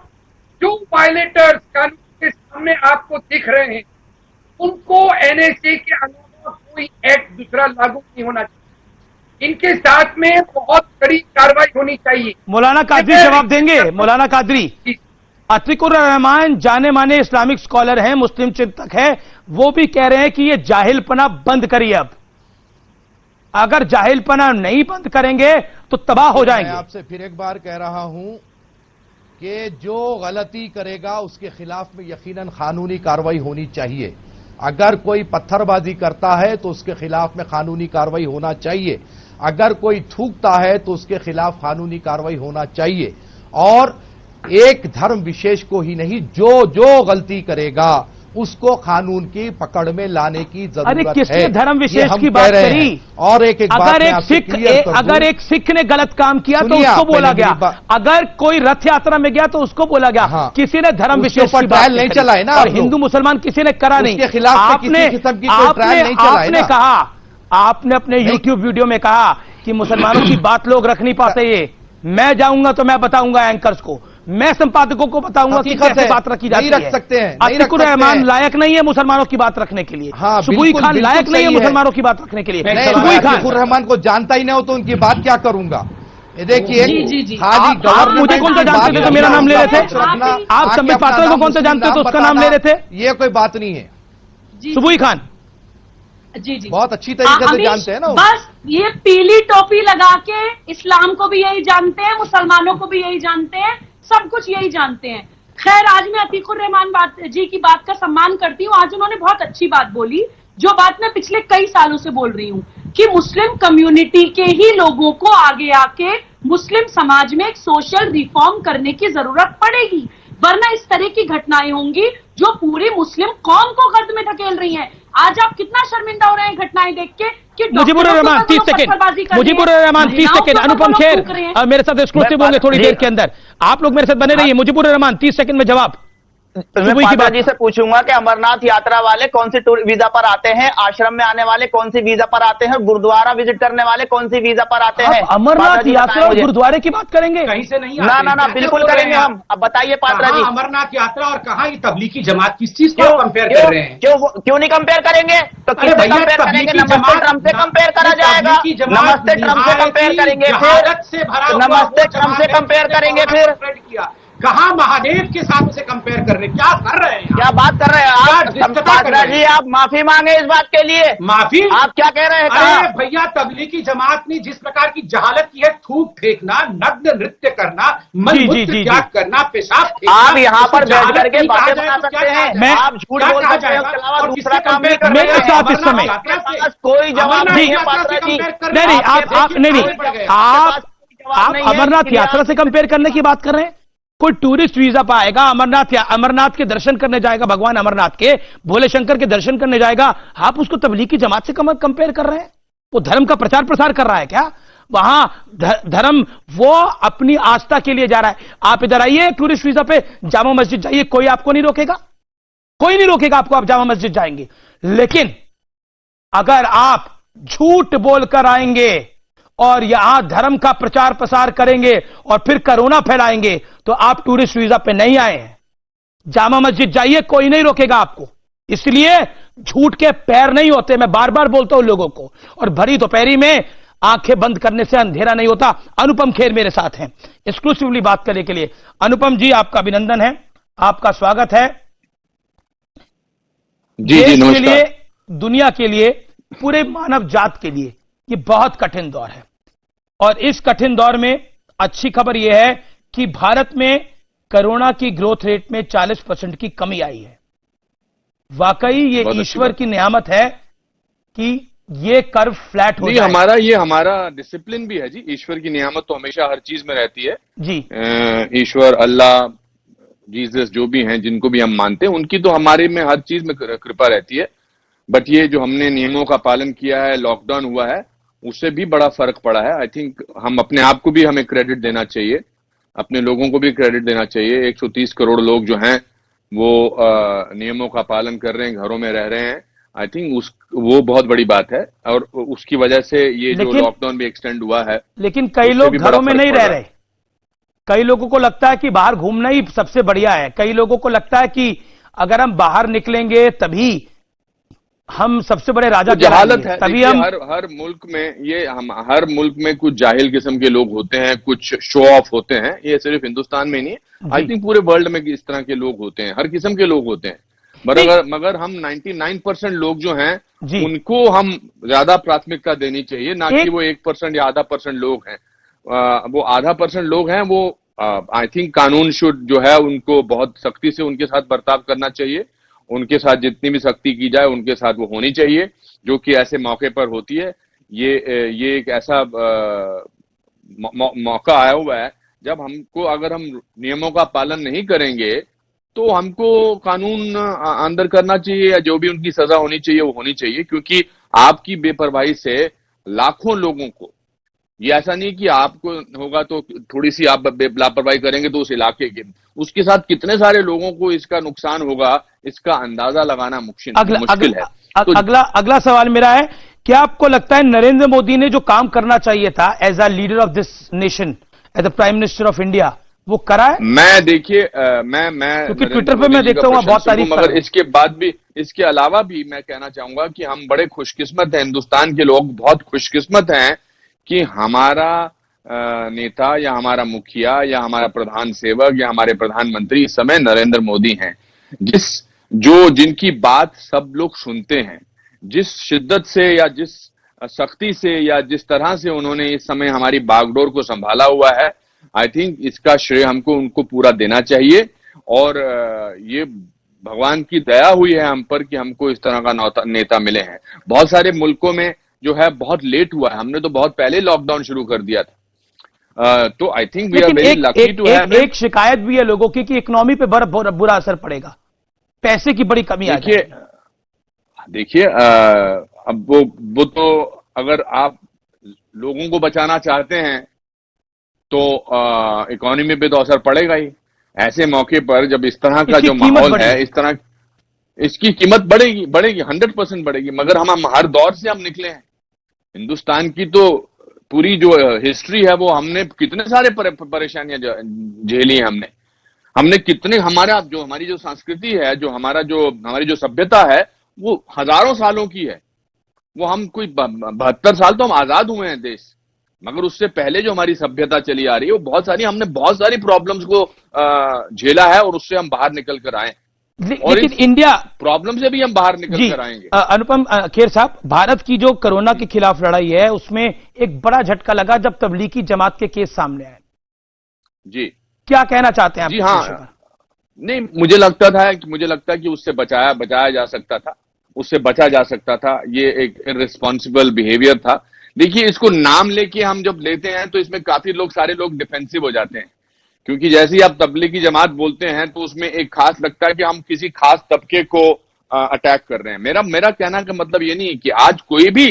[SPEAKER 10] जो वायलेटर्स कानून के सामने आपको दिख रहे हैं उनको एनएसए के अलावा कोई एक्ट दूसरा लागू नहीं होना चाहिए, इनके साथ में बहुत कड़ी कार्रवाई होनी चाहिए।
[SPEAKER 1] मौलाना कादरी जवाब देंगे। मौलाना कादरी, अतीकुर रहमान जाने माने इस्लामिक स्कॉलर हैं, मुस्लिम चिंतक हैं, वो भी कह रहे हैं कि ये जाहिलपना बंद करिए। अब अगर जाहिलपना नहीं बंद करेंगे तो तबाह हो जाएंगे।
[SPEAKER 7] मैं आपसे फिर एक बार कह रहा हूं कि जो गलती करेगा उसके खिलाफ में यकीनन कानूनी कार्रवाई होनी चाहिए। अगर कोई पत्थरबाजी करता है तो उसके खिलाफ में कानूनी कार्रवाई होना चाहिए, अगर कोई थूकता है तो उसके खिलाफ कानूनी कार्रवाई होना चाहिए। और एक धर्म विशेष को ही नहीं, जो गलती करेगा उसको कानून की पकड़ में लाने की जरूरत है।
[SPEAKER 1] अरे किसने धर्म विशेष की बात करी?
[SPEAKER 7] और एक
[SPEAKER 1] अगर एक सिख ने गलत काम किया तो उसको बोला गया, अगर कोई रथ यात्रा में गया तो उसको बोला गया। हाँ, किसी ने धर्म विशेष की बात
[SPEAKER 7] नहीं चला है ना,
[SPEAKER 1] और हिंदू मुसलमान किसी ने करा नहीं।
[SPEAKER 7] उसके खिलाफ
[SPEAKER 1] आपने कहा, आपने अपने यूट्यूब वीडियो में कहा कि मुसलमानों की बात लोग रख नहीं पाते। ये मैं जाऊंगा तो मैं बताऊंगा एंकर्स को, मैं संपादकों को बताऊंगा कि कैसे बात रखी जाती है।
[SPEAKER 7] नहीं रख सकते हैं।
[SPEAKER 1] अतीकुर रहमान लायक नहीं है मुसलमानों की बात रखने के लिए।
[SPEAKER 7] हाँ,
[SPEAKER 1] सुबुई खान लायक नहीं है मुसलमानों की बात रखने के लिए।
[SPEAKER 7] सुबुई खान अतीकुर रहमान को जानता ही नहीं हो तो उनकी बात क्या करूंगा। ये देखिए,
[SPEAKER 1] आप मुझे कौन सा जानते थे तो मेरा नाम ले रहे थे? आप संबित पात्रा को कौन सा जानते थे तो उसका नाम ले रहे थे?
[SPEAKER 7] ये कोई बात नहीं है।
[SPEAKER 1] सुबुई खान,
[SPEAKER 8] जी जी
[SPEAKER 7] बहुत अच्छी तरीके से जानते हैं ना वो।
[SPEAKER 8] बस ये पीली टोपी लगा के इस्लाम को भी यही जानते हैं, मुसलमानों को भी यही जानते हैं, सब कुछ यही जानते हैं। खैर, आज मैं अतीकुर रहमान जी की बात का सम्मान करती हूँ। आज उन्होंने बहुत अच्छी बात बोली, जो बात मैं पिछले कई सालों से बोल रही हूँ कि मुस्लिम कम्युनिटी के ही लोगों को आगे आके मुस्लिम समाज में एक सोशल रिफॉर्म करने की जरूरत पड़ेगी, वरना इस तरह की घटनाएं होंगी जो पूरी मुस्लिम कौम को गर्द में धकेल रही हैं। आज आप कितना शर्मिंदा हो रहे हैं घटनाएं देख के कि
[SPEAKER 1] मुजीबुर रहमान 30 सेकंड, मुजीबुर रहमान 30 सेकंड, अनुपम खेर मेरे साथ एक्सक्लूसिव होंगे थोड़ी देर के अंदर। आप लोग मेरे साथ बने रहिए। मुजीबुर रहमान 30 सेकंड में जवाब।
[SPEAKER 5] मैं पात्रा जी से पूछूंगा कि अमरनाथ यात्रा वाले कौन सी वीजा पर आते हैं, आश्रम में आने वाले कौन सी वीजा पर आते हैं, गुरुद्वारा विजिट करने वाले कौन सी वीजा पर आते हैं?
[SPEAKER 1] अमरनाथ यात्रा और गुरुद्वारे की बात करेंगे?
[SPEAKER 6] कहीं से नहीं
[SPEAKER 5] ना ना ना, बिल्कुल करेंगे हम। अब बताइए पात्रा जी,
[SPEAKER 6] अमरनाथ यात्रा और कहाँ ये तबलीगी जमात, किस चीज को कंपेयर कर रहे हैं?
[SPEAKER 5] क्यों नहीं कंपेयर करेंगे? तो किससे कंपेयर करेंगे? नमस्ते ट्रम्प से कंपेयर करा जाएगा, नमस्ते ट्रम्प से कंपेयर करेंगे, फिर नमस्ते ट्रम्प से कंपेयर करेंगे, फिर
[SPEAKER 6] कहा महादेव के साथ उसे कंपेयर कर रहे? क्या कर रहे हैं?
[SPEAKER 5] क्या बात कर रहे हैं आप पात्रा जी? आप माफी मांगे इस बात के लिए।
[SPEAKER 6] माफी?
[SPEAKER 5] आप क्या कह रहे हैं?
[SPEAKER 6] अरे भैया, तबलीगी जमात ने जिस प्रकार की जहालत की है, थूक फेंकना, नग्न नृत्य करना, मलमूत्र त्याग करना, पेशाब फेंकना,
[SPEAKER 5] आप यहाँ पर बैठ करके बातें बना सकते हैं, आप झूठ बोल सकते हैं, उसके अलावा दूसरा काम नहीं कर
[SPEAKER 1] मेरे साथ इस समय
[SPEAKER 5] कोई जवाब नहीं है पात्रा जी।
[SPEAKER 1] नहीं, आप अमरनाथ यात्रा से कंपेयर करने की बात कर रहे हैं? कोई टूरिस्ट वीजा पर आएगा, अमरनाथ के दर्शन करने जाएगा, भगवान अमरनाथ के, भोले शंकर के दर्शन करने जाएगा, आप उसको तबलीगी जमात से कंपेयर कर रहे हैं? वो धर्म का प्रचार प्रसार कर रहा है क्या? वहां धर्म वो अपनी आस्था के लिए जा रहा है। आप इधर आइए, टूरिस्ट वीजा पे जामा मस्जिद जाइए, कोई आपको नहीं रोकेगा, कोई नहीं रोकेगा आपको, आप जामा मस्जिद जाएंगे। लेकिन अगर आप झूठ बोलकर आएंगे और यहां धर्म का प्रचार प्रसार करेंगे और फिर कोरोना फैलाएंगे, तो आप टूरिस्ट वीजा पे नहीं आए हैं। जामा मस्जिद जाइए, कोई नहीं रोकेगा आपको। इसलिए झूठ के पैर नहीं होते, मैं बार बार बोलता हूं लोगों को। और भरी दोपहरी में आंखें बंद करने से अंधेरा नहीं होता। अनुपम खेर मेरे साथ हैं एक्सक्लूसिवली बात करने के लिए। अनुपम जी, आपका अभिनंदन है, आपका स्वागत है।
[SPEAKER 11] जी जी, नमस्कार।
[SPEAKER 1] के लिए, दुनिया के लिए, पूरे मानव जात के लिए ये बहुत कठिन दौर है, और इस कठिन दौर में अच्छी खबर यह है कि भारत में कोरोना की ग्रोथ रेट में 40% की कमी आई है। वाकई ये ईश्वर की नियामत है कि ये कर्व फ्लैट हो जाए।
[SPEAKER 11] ये हमारा डिसिप्लिन भी है जी। ईश्वर की नियामत तो हमेशा हर चीज में रहती है
[SPEAKER 1] जी।
[SPEAKER 11] ईश्वर, अल्लाह, जीसस, जो भी हैं, जिनको भी हम मानते हैं, उनकी तो हमारे में हर चीज में कृपा रहती है। बट ये जो हमने नियमों का पालन किया है, लॉकडाउन हुआ है, उससे भी बड़ा फर्क पड़ा है। आई थिंक हम अपने आप को भी हमें क्रेडिट देना चाहिए, अपने लोगों को भी क्रेडिट देना चाहिए। 130 करोड़ लोग जो हैं वो नियमों का पालन कर रहे हैं, घरों में रह रहे हैं। आई थिंक वो बहुत बड़ी बात है, और उसकी वजह से ये जो लॉकडाउन भी एक्सटेंड हुआ है।
[SPEAKER 1] लेकिन कई लोग घरों में नहीं रह रहे। कई लोगों को लगता है कि बाहर घूमना ही सबसे बढ़िया है। कई लोगों को लगता है कि अगर हम बाहर निकलेंगे तभी हम सबसे बड़े राजा
[SPEAKER 11] जहालत है।
[SPEAKER 1] तभी हम
[SPEAKER 11] हर मुल्क में हर मुल्क में कुछ जाहिल किस्म के लोग होते हैं, कुछ शो ऑफ होते हैं। ये सिर्फ हिंदुस्तान में नहीं है, आई थिंक पूरे वर्ल्ड में इस तरह के लोग होते हैं, हर किस्म के लोग होते हैं। मगर हम 99% लोग जो हैं उनको हम ज्यादा प्राथमिकता देनी चाहिए, ना कि वो 1% या % लोग हैं। वो % लोग हैं, वो आई थिंक कानून शुड जो है उनको बहुत सख्ती से उनके साथ बर्ताव करना चाहिए। उनके साथ जितनी भी सख्ती की जाए उनके साथ वो होनी चाहिए, जो कि ऐसे मौके पर होती है। ये एक ऐसा मौका आया हुआ है जब हमको, अगर हम नियमों का पालन नहीं करेंगे तो हमको कानून अंदर करना चाहिए, या जो भी उनकी सजा होनी चाहिए वो होनी चाहिए। क्योंकि आपकी बेपरवाही से लाखों लोगों को, ये ऐसा नहीं कि आपको होगा तो थोड़ी सी आप लापरवाही करेंगे तो उस इलाके के, उसके साथ कितने सारे लोगों को इसका नुकसान होगा, इसका अंदाजा लगाना मुश्किल है।
[SPEAKER 1] अगला सवाल मेरा है, क्या आपको लगता है नरेंद्र मोदी ने जो काम करना चाहिए था as a leader of this nation, as a prime minister of India, वो करा है?
[SPEAKER 11] मैं देखिए मैं
[SPEAKER 1] क्योंकि ट्विटर पे मैं देखता हूँ बहुत तारीफ,
[SPEAKER 11] मगर इसके बाद भी, इसके अलावा भी मैं कहना चाहूंगा कि हम बड़े खुशकिस्मत हैं, हिंदुस्तान के लोग बहुत खुशकिस्मत हैं कि हमारा नेता या हमारा मुखिया या हमारा प्रधान सेवक या हमारे प्रधानमंत्री इस समय नरेंद्र मोदी हैं, जिनकी बात सब लोग सुनते हैं, जिस शिद्दत से या जिस सख्ती से या जिस तरह से उन्होंने इस समय हमारी बागडोर को संभाला हुआ है, आई थिंक इसका श्रेय हमको उनको पूरा देना चाहिए। और ये भगवान की दया हुई है हम पर कि हमको इस तरह का नेता मिले हैं। बहुत सारे मुल्कों में जो है बहुत लेट हुआ है, हमने तो बहुत पहले लॉकडाउन शुरू कर दिया था। तो I think we are very lucky to have.
[SPEAKER 1] एक शिकायत भी है लोगों की कि इकोनॉमी पे बड़ा बुरा असर पड़ेगा, पैसे की बड़ी कमी आ जाएगी।
[SPEAKER 11] देखिए अब वो तो अगर आप लोगों को बचाना चाहते हैं तो इकोनॉमी पे तो असर पड़ेगा ही। ऐसे मौके पर जब इस तरह का जो माहौल है, इस तरह इसकी कीमत बढ़ेगी 100% बढ़ेगी। मगर हम हर दौर से हम निकले हैं। हिंदुस्तान की तो पूरी जो हिस्ट्री है वो हमने कितने सारे परेशानियां झेली हैं। हमने कितने हमारी जो संस्कृति है, हमारी जो सभ्यता है वो हजारों सालों की है। वो हम कोई 72 साल तो हम आजाद हुए हैं देश, मगर उससे पहले जो हमारी सभ्यता चली आ रही है वो हमने बहुत सारी प्रॉब्लम्स को झेला है और उससे हम बाहर निकल कर आए। और
[SPEAKER 1] लेकिन इंडिया
[SPEAKER 11] प्रॉब्लम से भी हम बाहर निकल कर आएंगे।
[SPEAKER 1] अनुपम खेर साहब, भारत की जो कोरोना के खिलाफ लड़ाई है उसमें एक बड़ा झटका लगा जब तबलीगी जमात के केस सामने आए।
[SPEAKER 11] जी,
[SPEAKER 1] क्या कहना चाहते हैं आप?
[SPEAKER 11] जी हाँ, नहीं, मुझे लगता है कि उससे बचाया जा सकता था, उससे बचा जा सकता था। ये एक इररिस्पॉन्सिबल बिहेवियर था। देखिए, इसको नाम लेके हम जब लेते हैं तो इसमें सारे लोग डिफेंसिव हो जाते हैं, क्योंकि जैसे ही आप तबलीगी जमात बोलते हैं तो उसमें एक खास लगता है कि हम किसी खास तबके को अटैक कर रहे हैं। मेरा कहना का मतलब ये नहीं है कि आज कोई भी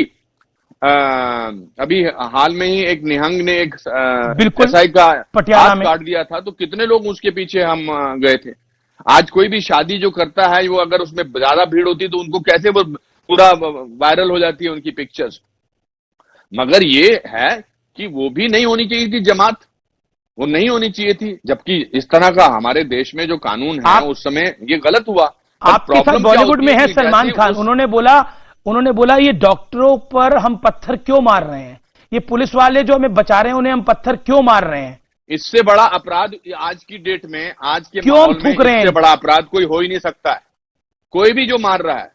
[SPEAKER 11] अभी हाल में ही एक निहंग ने एक एसआई का हाथ काट दिया था, तो कितने लोग उसके पीछे हम गए थे। आज कोई भी शादी जो करता है वो अगर उसमें ज्यादा भीड़ होती तो उनको कैसे वो पूरा वायरल हो जाती है उनकी पिक्चर्स। मगर ये है कि वो भी नहीं होनी चाहिए थी जमात, वो नहीं होनी चाहिए थी। जबकि इस तरह का हमारे देश में जो कानून है उस समय ये गलत हुआ।
[SPEAKER 1] आपके साथ बॉलीवुड में है सलमान खान, उन्होंने बोला ये डॉक्टरों पर हम पत्थर क्यों मार रहे हैं, ये पुलिस वाले जो हमें बचा रहे हैं उन्हें हम पत्थर क्यों मार रहे हैं।
[SPEAKER 11] इससे बड़ा अपराध आज की डेट में, आज के माहौल में इससे बड़ा अपराध कोई हो ही नहीं सकता है। कोई भी जो मार रहा है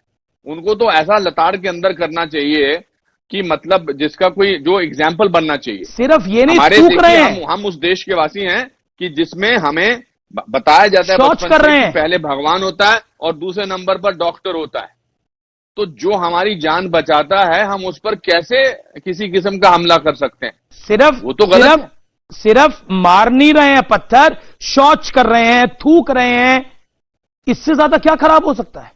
[SPEAKER 11] उनको तो ऐसा लताड़ के अंदर करना चाहिए कि मतलब जिसका कोई जो एग्जाम्पल बनना चाहिए।
[SPEAKER 1] सिर्फ ये नहीं थूक रहे हैं,
[SPEAKER 11] हम उस देश के वासी हैं कि जिसमें हमें बताया जाता है
[SPEAKER 1] शौच कर रहे हैं,
[SPEAKER 11] पहले भगवान होता है और दूसरे नंबर पर डॉक्टर होता है। तो जो हमारी जान बचाता है हम उस पर कैसे किसी किस्म का हमला कर सकते हैं?
[SPEAKER 1] सिर्फ
[SPEAKER 11] वो तो गलत है।
[SPEAKER 1] सिर्फ मार नहीं रहे हैं पत्थर, शौच कर रहे हैं, थूक रहे हैं, इससे ज्यादा क्या खराब हो सकता है?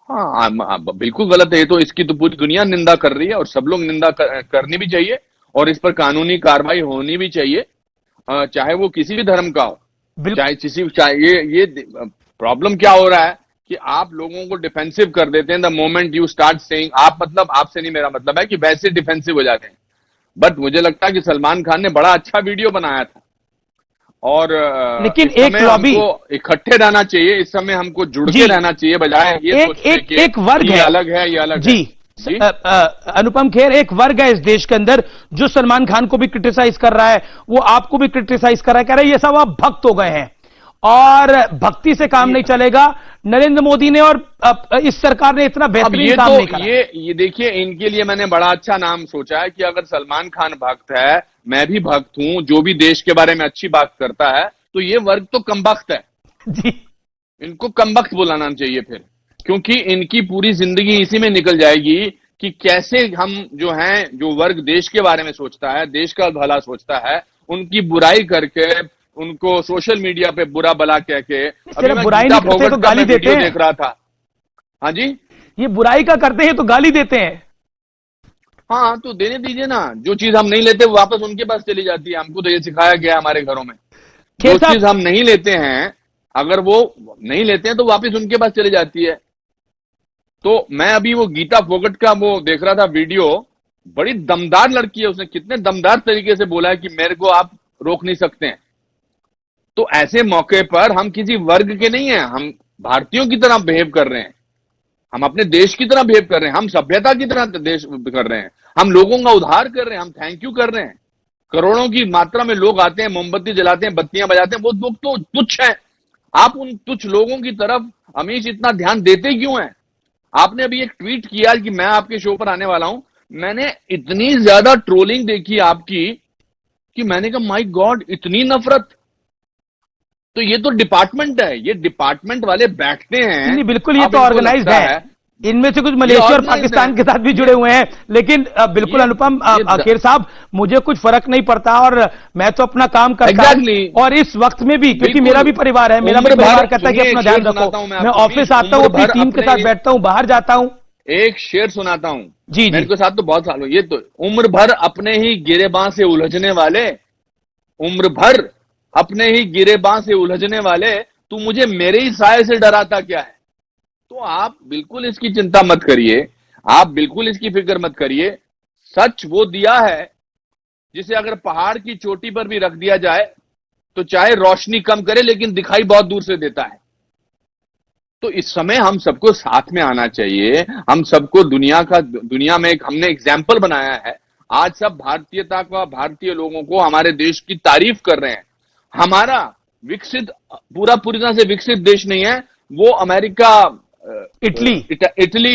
[SPEAKER 11] हाँ, बिल्कुल गलत है। ये तो इसकी तो पूरी दुनिया निंदा कर रही है और सब लोग निंदा करनी भी चाहिए और इस पर कानूनी कार्रवाई होनी भी चाहिए, चाहे वो किसी भी धर्म का हो। चाहे ये प्रॉब्लम क्या हो रहा है कि आप लोगों को डिफेंसिव कर देते हैं the moment you start saying. आप मतलब आपसे नहीं, मेरा मतलब है कि वैसे डिफेंसिव हो जाते हैं। बट मुझे लगता है कि सलमान खान ने बड़ा अच्छा वीडियो बनाया था और
[SPEAKER 1] लेकिन एक लॉबी
[SPEAKER 11] इकट्ठे रहना चाहिए, इस समय हमको जुड़ के रहना चाहिए, बजाय ये
[SPEAKER 1] एक वर्ग
[SPEAKER 11] ये अलग है, ये अलग
[SPEAKER 1] जी, है। अनुपम खेर, एक वर्ग है इस देश के अंदर जो सलमान खान को भी क्रिटिसाइज कर रहा है, वो आपको भी क्रिटिसाइज कर रहा है, कह रहा है ये सब आप भक्त हो गए हैं और भक्ति से काम नहीं चलेगा। नरेंद्र मोदी ने और इस सरकार ने इतना बेहतरीन काम नहीं करा।
[SPEAKER 11] ये देखिए, इनके लिए मैंने बड़ा अच्छा नाम सोचा है कि अगर सलमान खान भक्त है, मैं भी भक्त हूं, जो भी देश के बारे में अच्छी बात करता है, तो ये वर्ग तो कमबख्त है
[SPEAKER 1] जी।
[SPEAKER 11] इनको कमबख्त बुलाना चाहिए फिर, क्योंकि इनकी पूरी जिंदगी इसी में निकल जाएगी कि कैसे हम जो वर्ग देश के बारे में सोचता है, देश का भला सोचता है, उनकी बुराई करके, उनको सोशल मीडिया पे बुरा भला कह के।
[SPEAKER 1] अभी मैं बुराई नहीं करते तो गाली देते हैं,
[SPEAKER 11] देख रहा था। हाँ जी,
[SPEAKER 1] ये बुराई का करते हैं तो गाली देते हैं।
[SPEAKER 11] हाँ, तो देने दीजिए ना। जो चीज हम नहीं लेते वो वापस उनके पास चली जाती है। हमको तो ये सिखाया गया हमारे घरों में, जो चीज हम नहीं लेते हैं, अगर वो नहीं लेते हैं तो वापस उनके पास चली जाती है। तो मैं अभी वो गीता फोगट का वो देख रहा था वीडियो, बड़ी दमदार लड़की है, उसने कितने दमदार तरीके से बोला है कि मेरे को आप रोक नहीं सकते हैं। तो ऐसे मौके पर हम किसी वर्ग के नहीं हैं, हम भारतीयों की तरह बिहेव कर रहे हैं, हम अपने देश की तरह बिहेव कर रहे हैं, हम सभ्यता की तरह देश कर रहे हैं, हम लोगों का उद्धार कर रहे हैं, हम थैंक यू कर रहे हैं। करोड़ों की मात्रा में लोग आते हैं, मोमबत्ती जलाते हैं, बत्तियां बजाते हैं, वो लोग तो तुच्छ हैं। आप उन तुच्छ लोगों की तरफ अमीश इतना ध्यान देते क्यों हैं? आपने अभी एक ट्वीट किया कि मैं आपके शो पर आने वाला हूं, मैंने इतनी ज्यादा ट्रोलिंग देखी आपकी कि मैंने कहा माय गॉड, इतनी नफरत। तो ये तो डिपार्टमेंट है, ये डिपार्टमेंट वाले बैठते हैं।
[SPEAKER 1] नहीं बिल्कुल, ये तो ऑर्गेनाइज्ड है। इनमें से कुछ मलेशिया और पाकिस्तान के साथ भी जुड़े हुए हैं। लेकिन बिल्कुल अनुपम आखिर साहब, मुझे कुछ फर्क नहीं पड़ता और मैं तो अपना काम करता हूं। और इस वक्त में भी, क्योंकि मेरा भी परिवार है, मेरा भी परिवार कहता है कि अपना ध्यान रखो। मैं ऑफिस आता हूं, अपनी टीम के साथ बैठता हूं, बाहर जाता हूं।
[SPEAKER 11] एक शेर सुनाता हूं
[SPEAKER 1] जी,
[SPEAKER 11] मेरे के साथ तो बहुत सालों, ये तो उम्र भर अपने ही गिरेबां से उलझने वाले, उम्र भर अपने ही गिरेबां से उलझने वाले, तू मुझे मेरे ही साये से डराता क्या है। तो आप बिल्कुल इसकी चिंता मत करिए, आप बिल्कुल इसकी फिक्र मत करिए। सच वो दिया है जिसे अगर पहाड़ की चोटी पर भी रख दिया जाए तो चाहे रोशनी कम करे लेकिन दिखाई बहुत दूर से देता है। तो इस समय हम सबको साथ में आना चाहिए। हम सबको दुनिया में एक हमने एग्जाम्पल बनाया है। आज सब भारतीयता का, भारतीय लोगों को, हमारे देश की तारीफ कर रहे हैं। हमारा विकसित, पूरी तरह से विकसित देश नहीं है वो, अमेरिका, इटली,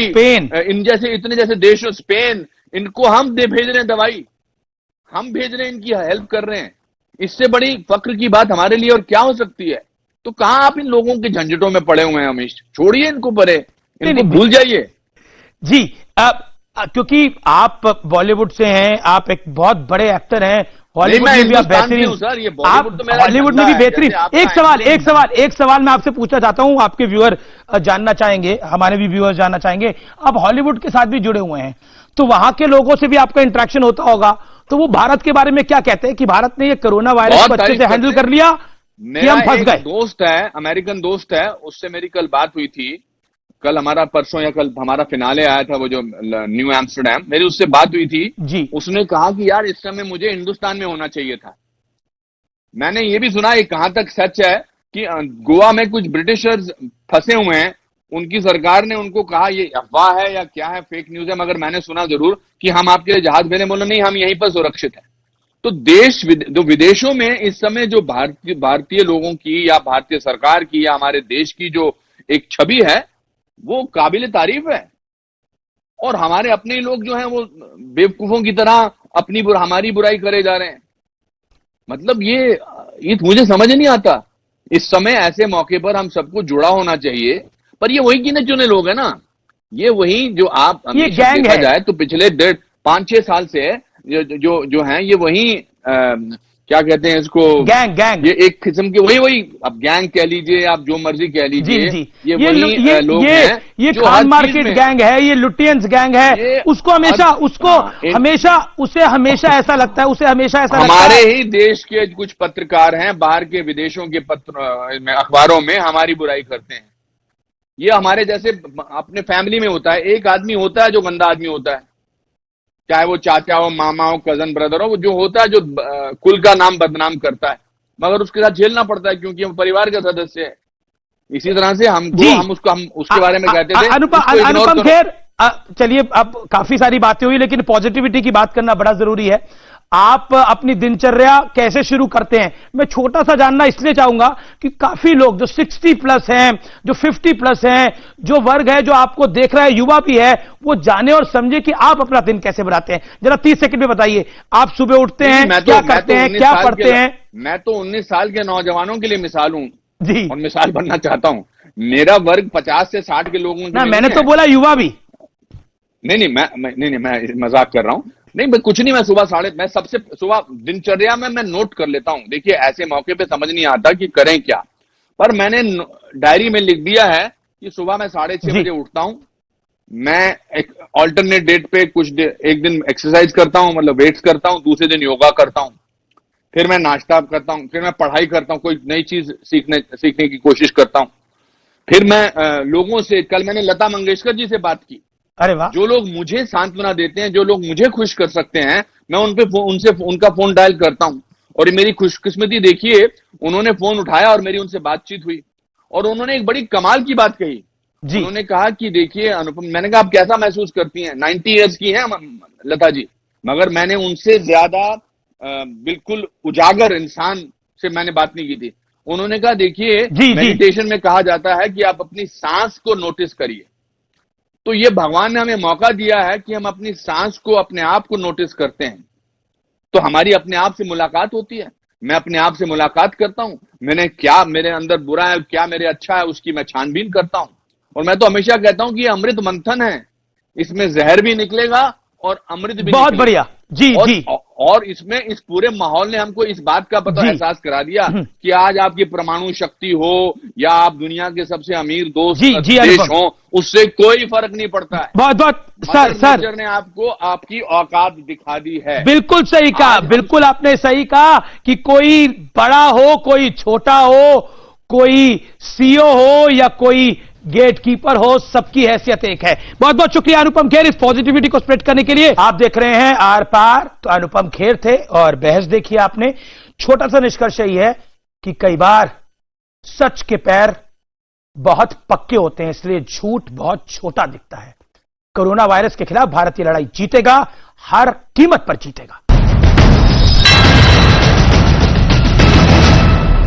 [SPEAKER 1] स्पेन,
[SPEAKER 11] इन जैसे इतने जैसे देशों, स्पेन, इनको हम भेज रहे हैं दवाई, हम भेज रहे हैं, इनकी हेल्प कर रहे हैं। इससे बड़ी फक्र की बात हमारे लिए और क्या हो सकती है। तो कहां आप इन लोगों के झंझटों में पड़े हुए हैं हमेश, छोड़िए इनको परे, इनको भूल जाइए।
[SPEAKER 1] जी, क्योंकि आप बॉलीवुड से हैं, आप एक बहुत बड़े एक्टर हैं, हॉलीवुड में भी आप बेहतरीन, आप हॉलीवुड में भी बेहतरीन। एक सवाल मैं आपसे पूछना चाहता हूं, आपके व्यूअर जानना चाहेंगे, हमारे भी व्यूअर जानना चाहेंगे। आप हॉलीवुड के साथ भी जुड़े हुए हैं, तो वहां के लोगों से भी आपका इंटरेक्शन होता होगा, तो वो भारत के बारे में क्या कहते हैं कि भारत ने ये कोरोना वायरस को अच्छे से हैंडल कर लिया कि हम फंस गए?
[SPEAKER 11] दोस्त है, अमेरिकन दोस्त है, उससे मेरी कल बात हुई थी। कल हमारा, परसों या कल हमारा फिनाले आया था, वो जो न्यू एम्स्टरडैम, मेरी उससे बात हुई थी
[SPEAKER 1] जी।
[SPEAKER 11] उसने कहा कि यार इस समय मुझे हिंदुस्तान में होना चाहिए था। मैंने ये भी सुना, ये कहां तक सच है कि गोवा में कुछ ब्रिटिशर्स फंसे हुए हैं, उनकी सरकार ने उनको कहा, ये अफवाह है या क्या है, फेक न्यूज है, मगर मैंने सुना जरूर कि हम आपके लिए जहाज भेजने, बोला नहीं, हम यहीं पर सुरक्षित है। तो जो विदेशों में इस समय जो भारतीय लोगों की या भारतीय सरकार की या हमारे देश की जो एक छवि है वो काबिल तारीफ है। और हमारे अपने ही लोग जो हैं वो बेवकूफों की तरह हमारी बुराई करे जा रहे हैं। मतलब ये मुझे समझ नहीं आता। इस समय ऐसे मौके पर हम सबको जुड़ा होना चाहिए, पर ये वही गिने चुने लोग हैं ना, ये वही जो आप
[SPEAKER 1] ये गैंग है।
[SPEAKER 11] जाए तो पिछले 5-6 साल से जो हैं ये वही क्या कहते हैं इसको,
[SPEAKER 1] गैंग,
[SPEAKER 11] ये एक किस्म के वही अब गैंग कह लीजिए, आप जो मर्जी कह लीजिए,
[SPEAKER 1] जी।
[SPEAKER 11] ये वही लोग हैं।
[SPEAKER 1] ये खान मार्केट गैंग है, ये लुटियंस गैंग है। उसको हमेशा ऐसा लगता है,
[SPEAKER 11] हमारे ही देश के कुछ पत्रकार हैं, बाहर के विदेशों के अखबारों में हमारी बुराई करते हैं। ये हमारे जैसे अपने फैमिली में होता है, एक आदमी होता है जो गंदा आदमी होता है, चाहे वो चाचा हो, मामा हो, कजन ब्रदर हो, वो जो होता है जो कुल का नाम बदनाम करता है, मगर उसके साथ झेलना पड़ता है क्योंकि हम परिवार का सदस्य है। इसी तरह से हम उसके बारे में कहते थे।
[SPEAKER 1] अनुपम खेर, चलिए अब काफी सारी बातें हुई, लेकिन पॉजिटिविटी की बात करना बड़ा जरूरी है। आप अपनी दिनचर्या कैसे शुरू करते हैं, मैं छोटा सा जानना इसलिए चाहूंगा कि काफी लोग जो 60+ हैं, जो 50+ हैं, जो वर्ग है जो आपको देख रहा है, युवा भी है, वो जाने और समझे कि आप अपना दिन कैसे बनाते हैं। जरा 30 सेकंड में बताइए, आप सुबह उठते हैं, क्या करते हैं, क्या पढ़ते हैं?
[SPEAKER 11] मैं तो 19 साल के नौजवानों के लिए मिसाल हूं
[SPEAKER 1] जी,
[SPEAKER 11] और मिसाल बनना चाहता हूं। मेरा वर्ग 50 से 60 के लोगों
[SPEAKER 1] ना, मैंने तो बोला युवा भी
[SPEAKER 11] नहीं, मैं मजाक कर रहा हूं। नहीं, मैं कुछ नहीं, मैं सबसे सुबह दिनचर्या में मैं नोट कर लेता हूं। देखिए, ऐसे मौके पे समझ नहीं आता कि करें क्या, पर मैंने डायरी में लिख दिया है कि सुबह मैं 6:30 बजे उठता हूं। मैं एक ऑल्टरनेट डेट पे एक दिन एक्सरसाइज करता हूं, मतलब वेट्स करता हूं, दूसरे दिन योगा करता हूं, फिर मैं नाश्ता करता हूं, फिर मैं पढ़ाई करता हूं, कोई नई चीज सीखने की कोशिश करता हूं। फिर मैं लोगों से, कल मैंने लता मंगेशकर जी से बात की।
[SPEAKER 1] अरे वाह।
[SPEAKER 11] जो लोग मुझे सांत्वना देते हैं, जो लोग मुझे खुश कर सकते हैं, मैं उनका फोन डायल करता हूं। और मेरी खुशकिस्मती देखिए, उन्होंने फोन उठाया और मेरी उनसे बातचीत हुई और उन्होंने एक बड़ी कमाल की बात कही। उन्होंने कहा कि देखिए अनुपम, मैंने कहा आप कैसा महसूस करती हैं? 90 ईयर्स की हैं लता जी, मगर मैंने उनसे ज्यादा बिल्कुल उजागर इंसान से मैंने बात नहीं की थी। उन्होंने कहा देखिए, मेडिटेशन में कहा जाता है कि आप अपनी सांस को नोटिस करिए। तो ये भगवान ने हमें मौका दिया है कि हम अपनी सांस को, अपने आप को नोटिस करते हैं। तो हमारी अपने आप से मुलाकात होती है। मैं अपने आप से मुलाकात करता हूं, मैंने क्या मेरे अंदर बुरा है, क्या मेरे अच्छा है, उसकी मैं छानबीन करता हूं। और मैं तो हमेशा कहता हूं कि ये अमृत मंथन है, इसमें जहर भी निकलेगा और अमृत भी
[SPEAKER 1] बहुत बढ़िया जी जी।
[SPEAKER 11] और इसमें इस पूरे माहौल ने हमको इस बात का पता एहसास करा दिया कि आज आपकी परमाणु शक्ति हो या आप दुनिया के सबसे अमीर दोस्त देश हो, उससे कोई फर्क नहीं पड़ता है।
[SPEAKER 1] बहुत बहुत सर
[SPEAKER 11] ने आपको आपकी औकात दिखा दी है।
[SPEAKER 1] बिल्कुल सही कहा, बिल्कुल आपने सही कहा कि कोई बड़ा हो, कोई छोटा हो, कोई सीईओ हो या कोई गेटकीपर हो, सबकी हैसियत एक है। बहुत बहुत शुक्रिया अनुपम खेर इस पॉजिटिविटी को स्प्रेड करने के लिए। आप देख रहे हैं आर पार, तो अनुपम खेर थे और बहस देखिए आपने। छोटा सा निष्कर्ष यही है कि कई बार सच के पैर बहुत पक्के होते हैं, इसलिए झूठ बहुत छोटा दिखता है। कोरोना वायरस के खिलाफ भारत की लड़ाई जीतेगा, हर कीमत पर जीतेगा।